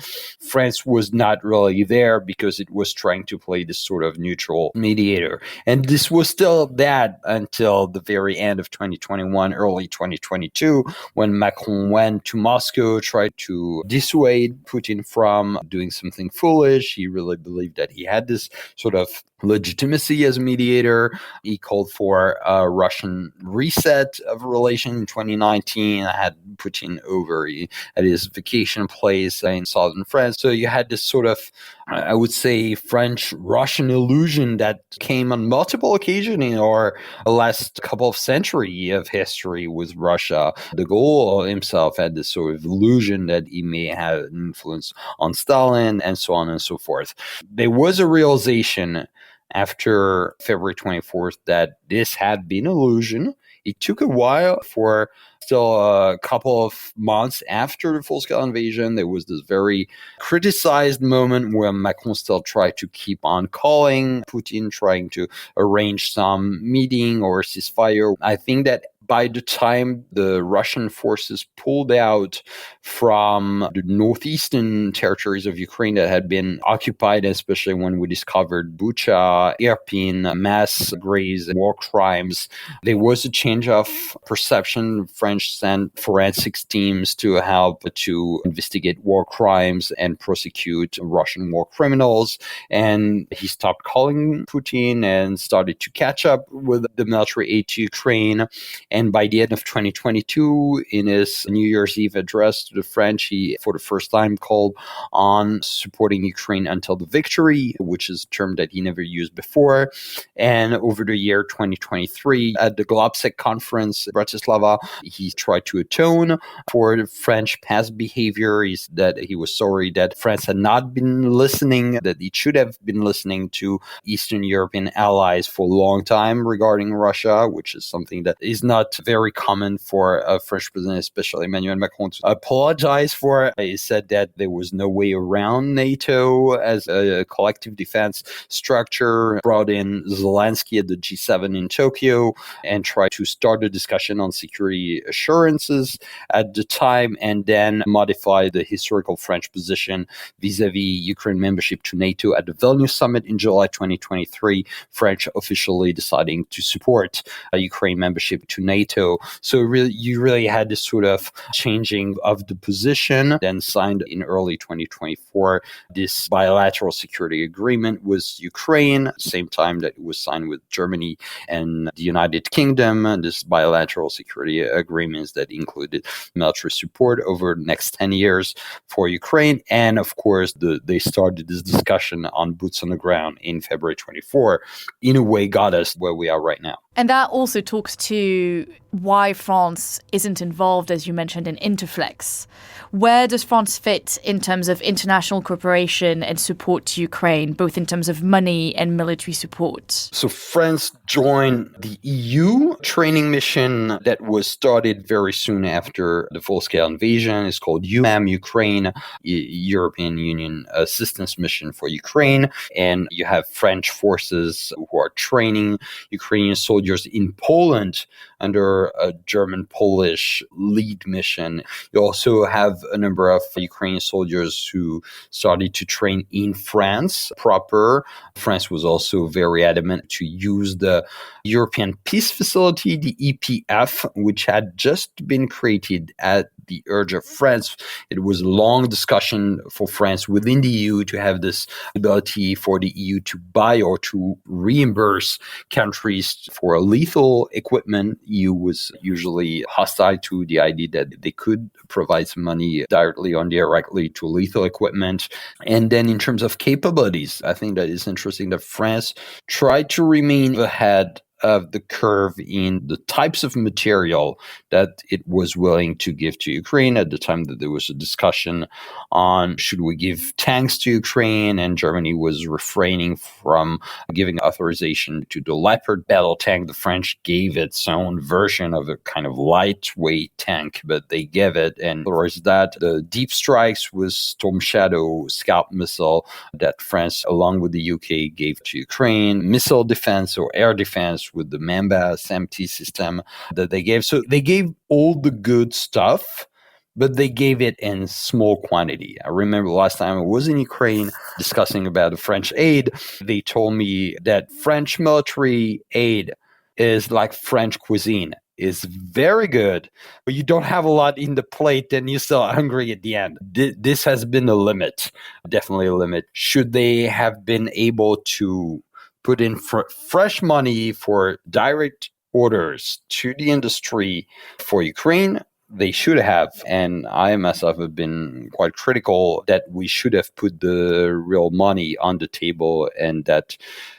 France was not really there because it was trying to play this sort of neutral mediator. And this was still that until the very end of 2021, early 2022, when Macron went to Moscow, tried to dissuade Putin from doing something foolish. He really believed that he had this sort of legitimacy as a mediator. He called for a Russian reset of relations in 2019. I had Putin over at his vacation place in southern France. So you had this sort of, I would say, French-Russian illusion that came on multiple occasions in our last couple of centuries of history with Russia. De Gaulle himself had this sort of illusion that he may have an influence on Stalin and so on and so forth. There was a realization after February 24th that this had been an illusion. It took a while for still a couple of months after the full-scale invasion. There was this very criticized moment where Macron still tried to keep on calling Putin, trying to arrange some meeting or ceasefire. I think that by the time the Russian forces pulled out from the northeastern territories of Ukraine that had been occupied, especially when we discovered Bucha, Irpin, mass graves, war crimes, there was a change of perception. French sent forensics teams to help to investigate war crimes and prosecute Russian war criminals. And he stopped calling Putin and started to catch up with the military aid to Ukraine. And by the end of 2022, in his New Year's Eve address to the French, he, for the first time, called on supporting Ukraine until the victory, which is a term that he never used before. And over the year 2023, at the Globsec conference in Bratislava, he tried to atone for the French past behavior. He was sorry that France had not been listening, that it should have been listening to Eastern European allies for a long time regarding Russia, which is something that is not very common for a French president, especially Emmanuel Macron, to apologize for. He said that there was no way around NATO as a collective defense structure, brought in Zelensky at the G7 in Tokyo and tried to start a discussion on security assurances at the time, and then modify the historical French position vis-a-vis Ukraine membership to NATO at the Vilnius summit in July 2023, French officially deciding to support Ukraine membership to NATO. So you really had this sort of changing of the position, then signed in early 2024 this bilateral security agreement with Ukraine, same time that it was signed with Germany and the United Kingdom, this bilateral security agreements that included military support over the next 10 years for Ukraine. And of course, they started this discussion on boots on the ground in February 24, in a way got us where we are right now. And that also talks to why France isn't involved, as you mentioned, in Interflex. Where does France fit in terms of international cooperation and support to Ukraine, both in terms of money and military support? So France joined the EU training mission that was started very soon after the full-scale invasion. It's called UMAM, Ukraine, European Union Assistance Mission for Ukraine. And you have French forces who are training Ukrainian soldiers in Poland under a German-Polish lead mission. You also have a number of Ukrainian soldiers who started to train in France proper. France was also very adamant to use the European Peace Facility, the EPF, which had just been created at the urge of France. It was a long discussion for France within the EU to have this ability for the EU to buy or to reimburse countries for lethal equipment. EU was usually hostile to the idea that they could provide some money directly or indirectly to lethal equipment. And then in terms of capabilities, I think that it's interesting that France tried to remain ahead of the curve in the types of material that it was willing to give to Ukraine. At the time that there was a discussion on should we give tanks to Ukraine, and Germany was refraining from giving authorization to the Leopard battle tank. The French gave its own version of a kind of lightweight tank, but they gave it. And there was that. The deep strikes was Storm Shadow scout missile that France, along with the UK, gave to Ukraine. Missile defense or air defense with the Mamba SAMP-T system that they gave. So they gave all the good stuff, but they gave it in small quantity. I remember the last time I was in Ukraine discussing about the French aid, they told me that French military aid is like French cuisine. Is very good, but you don't have a lot in the plate and you're still hungry at the end. This has been a limit, definitely a limit. Should they have been able to put in fresh money for direct orders to the industry for Ukraine? They should have. And I myself have been quite critical that we should have put the real money on the table, and that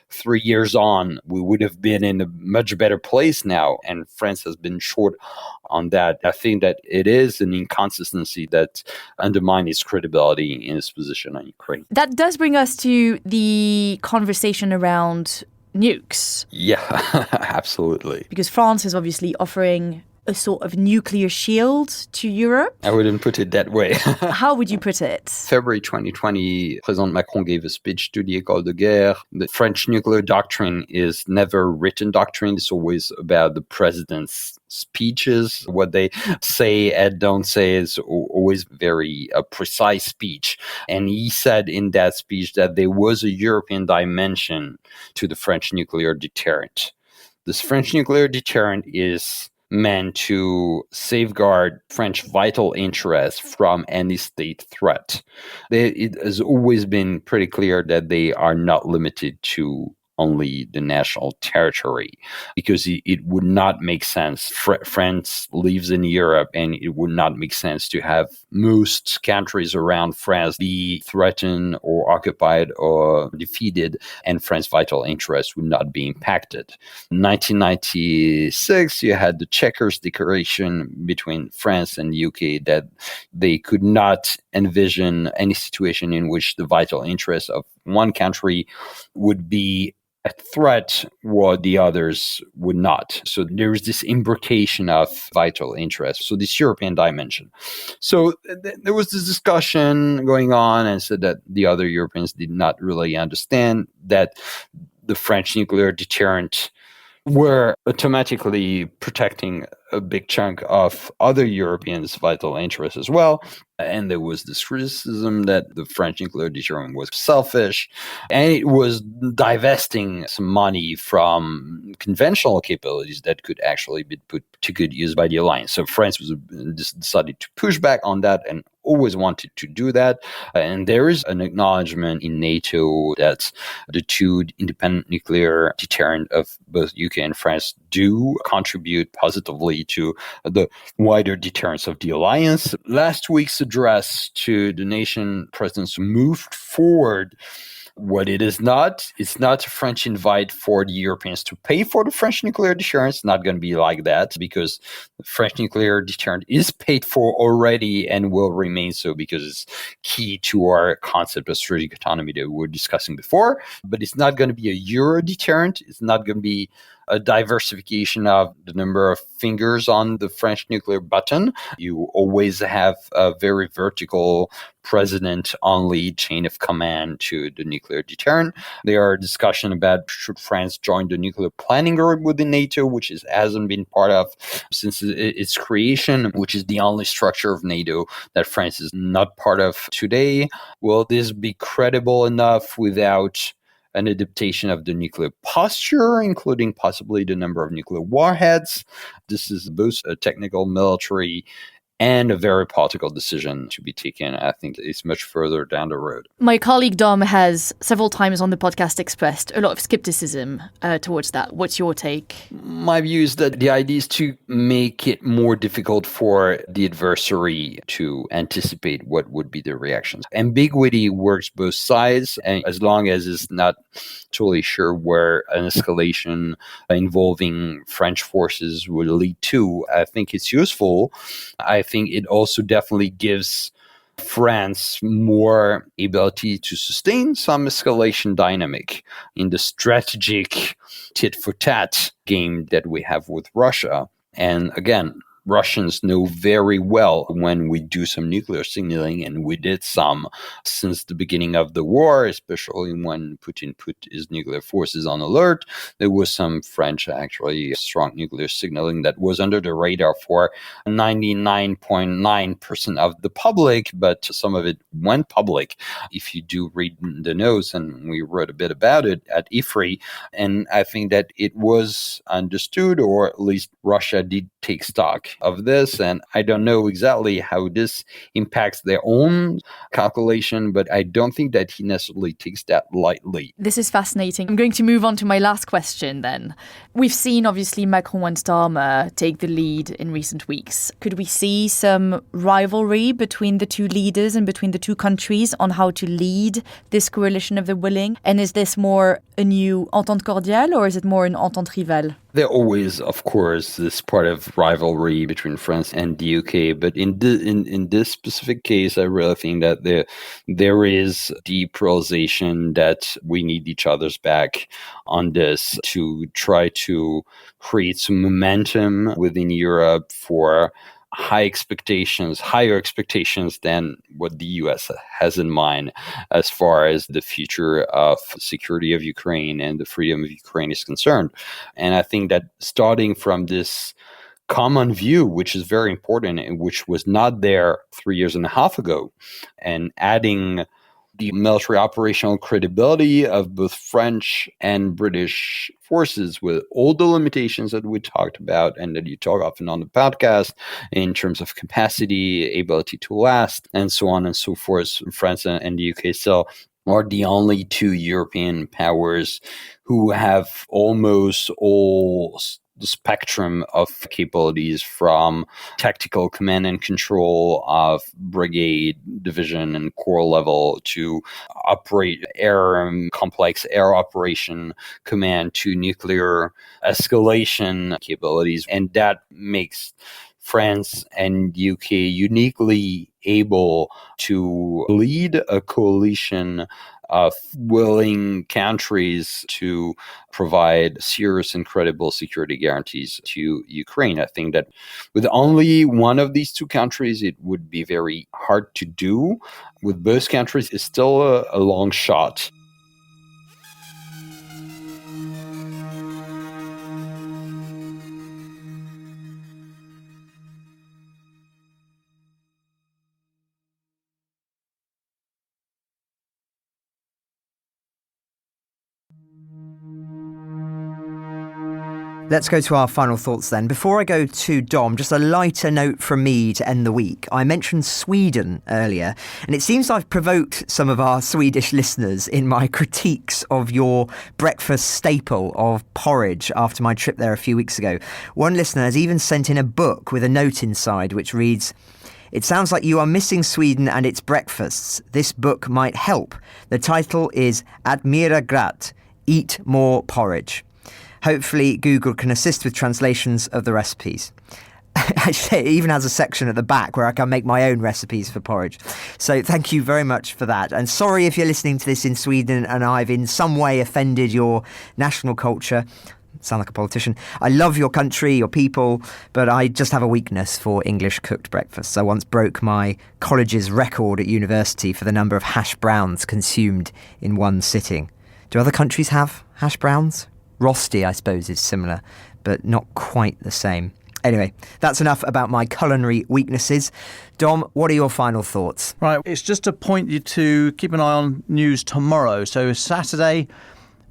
3 years on, we would have been in a much better place now. And France has been short on that. I think that it is an inconsistency that undermines its credibility in its position on Ukraine. That does bring us to the conversation around nukes. Yeah, absolutely. Because France is obviously offering a sort of nuclear shield to Europe? I wouldn't put it that way. How would you put it? February 2020, President Macron gave a speech to the École de Guerre. The French nuclear doctrine is never a written doctrine. It's always about the president's speeches. What they say and don't say is always very precise speech. And he said in that speech that there was a European dimension to the French nuclear deterrent. This French nuclear deterrent is meant to safeguard French vital interests from any state threat. It has always been pretty clear that they are not limited to only the national territory, because it would not make sense. France lives in Europe, and it would not make sense to have most countries around France be threatened or occupied or defeated, and France's vital interests would not be impacted. In 1996, you had the Chequers Declaration between France and the UK that they could not envision any situation in which the vital interests of one country would be a threat while the others would not. So there is this imbrication of vital interest. So this European dimension. So there was this discussion going on, and said that the other Europeans did not really understand that the French nuclear deterrent were automatically protecting a big chunk of other Europeans' vital interests as well. And there was this criticism that the French nuclear deterrent was selfish, and it was divesting some money from conventional capabilities that could actually be put to good use by the alliance. So France was decided to push back on that and always wanted to do that. And there is an acknowledgement in NATO that the two independent nuclear deterrent of both UK and France do contribute positively to the wider deterrence of the alliance. Last week's address to the nation, presidents moved forward What it is not, it's not a French invite for the Europeans to pay for the French nuclear deterrent. It's not going to be like that because the French nuclear deterrent is paid for already and will remain so because it's key to our concept of strategic autonomy that we were discussing before. But it's not going to be a Euro deterrent. It's not going to be a diversification of the number of fingers on the French nuclear button. You always have a very vertical president-only chain of command to the nuclear deterrent. There are discussions about should France join the nuclear planning group within NATO, which hasn't been part of since its creation, which is the only structure of NATO that France is not part of today. Will this be credible enough without an adaptation of the nuclear posture, including possibly the number of nuclear warheads? This is both a technical, military, and a very political decision to be taken. I think it's much further down the road. My colleague Dom has several times on the podcast expressed a lot of skepticism towards that. What's your take? My view is that the idea is to make it more difficult for the adversary to anticipate what would be the reactions. Ambiguity works both sides, and as long as it's not totally sure where an escalation involving French forces would lead to, I think it's useful. I think it also definitely gives France more ability to sustain some escalation dynamic in the strategic tit-for-tat game that we have with Russia. And again, Russians know very well when we do some nuclear signaling, and we did some since the beginning of the war, especially when Putin put his nuclear forces on alert. There was some French, actually, strong nuclear signaling that was under the radar for 99.9% of the public, but some of it went public. If you do read the notes, and we wrote a bit about it at IFRI, and I think that it was understood, or at least Russia did take stock of this, and I don't know exactly how this impacts their own calculation, but I don't think that he necessarily takes that lightly. This is fascinating. I'm going to move on to my last question then. We've seen, obviously, Macron and Starmer take the lead in recent weeks. Could we see some rivalry between the two leaders and between the two countries on how to lead this coalition of the willing? And is this more a new entente cordiale, or is it more an entente rivale? There always, of course, this part of rivalry between France and the UK, but in this specific case, I really think that there is deep realization that we need each other's back on this to try to create some momentum within Europe for higher expectations than what the US has in mind as far as the future of security of Ukraine and the freedom of Ukraine is concerned. And I think that starting from this common view, which is very important and which was not there 3 years and a half ago, and adding the military operational credibility of both French and British forces with all the limitations that we talked about and that you talk often on the podcast in terms of capacity, ability to last, and so on and so forth. France and the UK still are the only two European powers who have almost all the spectrum of capabilities, from tactical command and control of brigade, division, and corps level to operate complex air operation command to nuclear escalation capabilities. And that makes France and UK uniquely able to lead a coalition of willing countries to provide serious and credible security guarantees to Ukraine. I think that with only one of these two countries, it would be very hard to do. With both countries, it's still a long shot. Let's go to our final thoughts then. Before I go to Dom, just a lighter note from me to end the week. I mentioned Sweden earlier, and it seems I've provoked some of our Swedish listeners in my critiques of your breakfast staple of porridge after my trip there a few weeks ago. One listener has even sent in a book with a note inside which reads, It sounds like you are missing Sweden and its breakfasts. This book might help. The title is Admira Grat, Eat More Porridge. Hopefully Google can assist with translations of the recipes. Actually, it even has a section at the back where I can make my own recipes for porridge. So thank you very much for that. And sorry if you're listening to this in Sweden and I've in some way offended your national culture. Sound like a politician. I love your country, your people, but I just have a weakness for English cooked breakfasts. I once broke my college's record at university for the number of hash browns consumed in one sitting. Do other countries have hash browns? Rosti, I suppose, is similar, but not quite the same. Anyway, that's enough about my culinary weaknesses. Dom, what are your final thoughts? Right, it's just to point you to keep an eye on news tomorrow. So Saturday,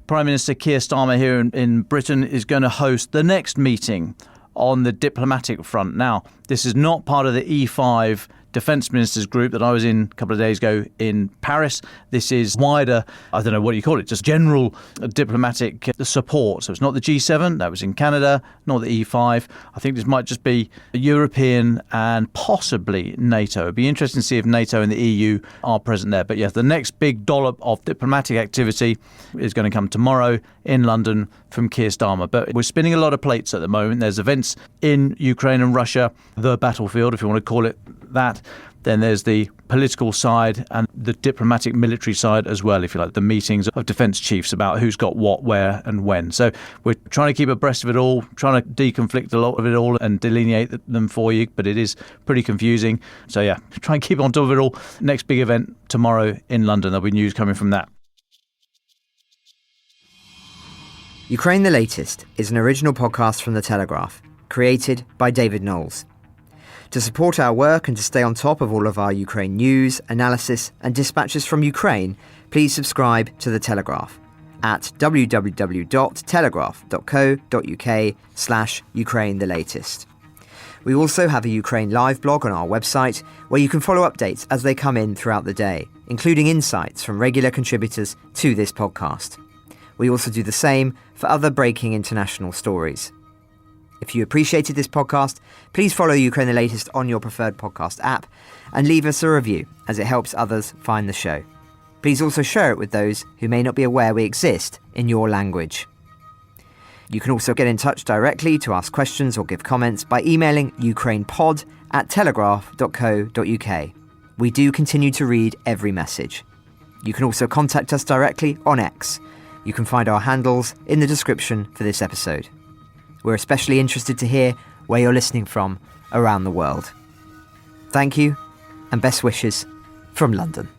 Prime Minister Keir Starmer here in Britain is going to host the next meeting on the diplomatic front. Now, this is not part of the E5 Defence Ministers group that I was in a couple of days ago in Paris. This is wider, I don't know what you call it, just general diplomatic support. So it's not the G7, that was in Canada, not the E5. I think this might just be European and possibly NATO. It'd be interesting to see if NATO and the EU are present there. But yes, the next big dollop of diplomatic activity is going to come tomorrow in London from Keir Starmer. But we're spinning a lot of plates at the moment. There's events in Ukraine and Russia, the battlefield, if you want to call it that. Then there's the political side and the diplomatic military side as well, if you like, the meetings of defence chiefs about who's got what, where and when. So we're trying to keep abreast of it all, trying to deconflict a lot of it all and delineate them for you, but it is pretty confusing. So yeah, try and keep on top of it all. Next big event tomorrow in London. There'll be news coming from that. Ukraine the Latest is an original podcast from The Telegraph, created by David Nicholls. To support our work and to stay on top of all of our Ukraine news, analysis and dispatches from Ukraine, please subscribe to The Telegraph at www.telegraph.co.uk/Ukraine the Latest. We also have a Ukraine live blog on our website where you can follow updates as they come in throughout the day, including insights from regular contributors to this podcast. We also do the same for other breaking international stories. If you appreciated this podcast, please follow Ukraine the Latest on your preferred podcast app and leave us a review as it helps others find the show. Please also share it with those who may not be aware we exist in your language. You can also get in touch directly to ask questions or give comments by emailing ukrainepod@telegraph.co.uk. We do continue to read every message. You can also contact us directly on X. You can find our handles in the description for this episode. We're especially interested to hear where you're listening from around the world. Thank you, and best wishes from London.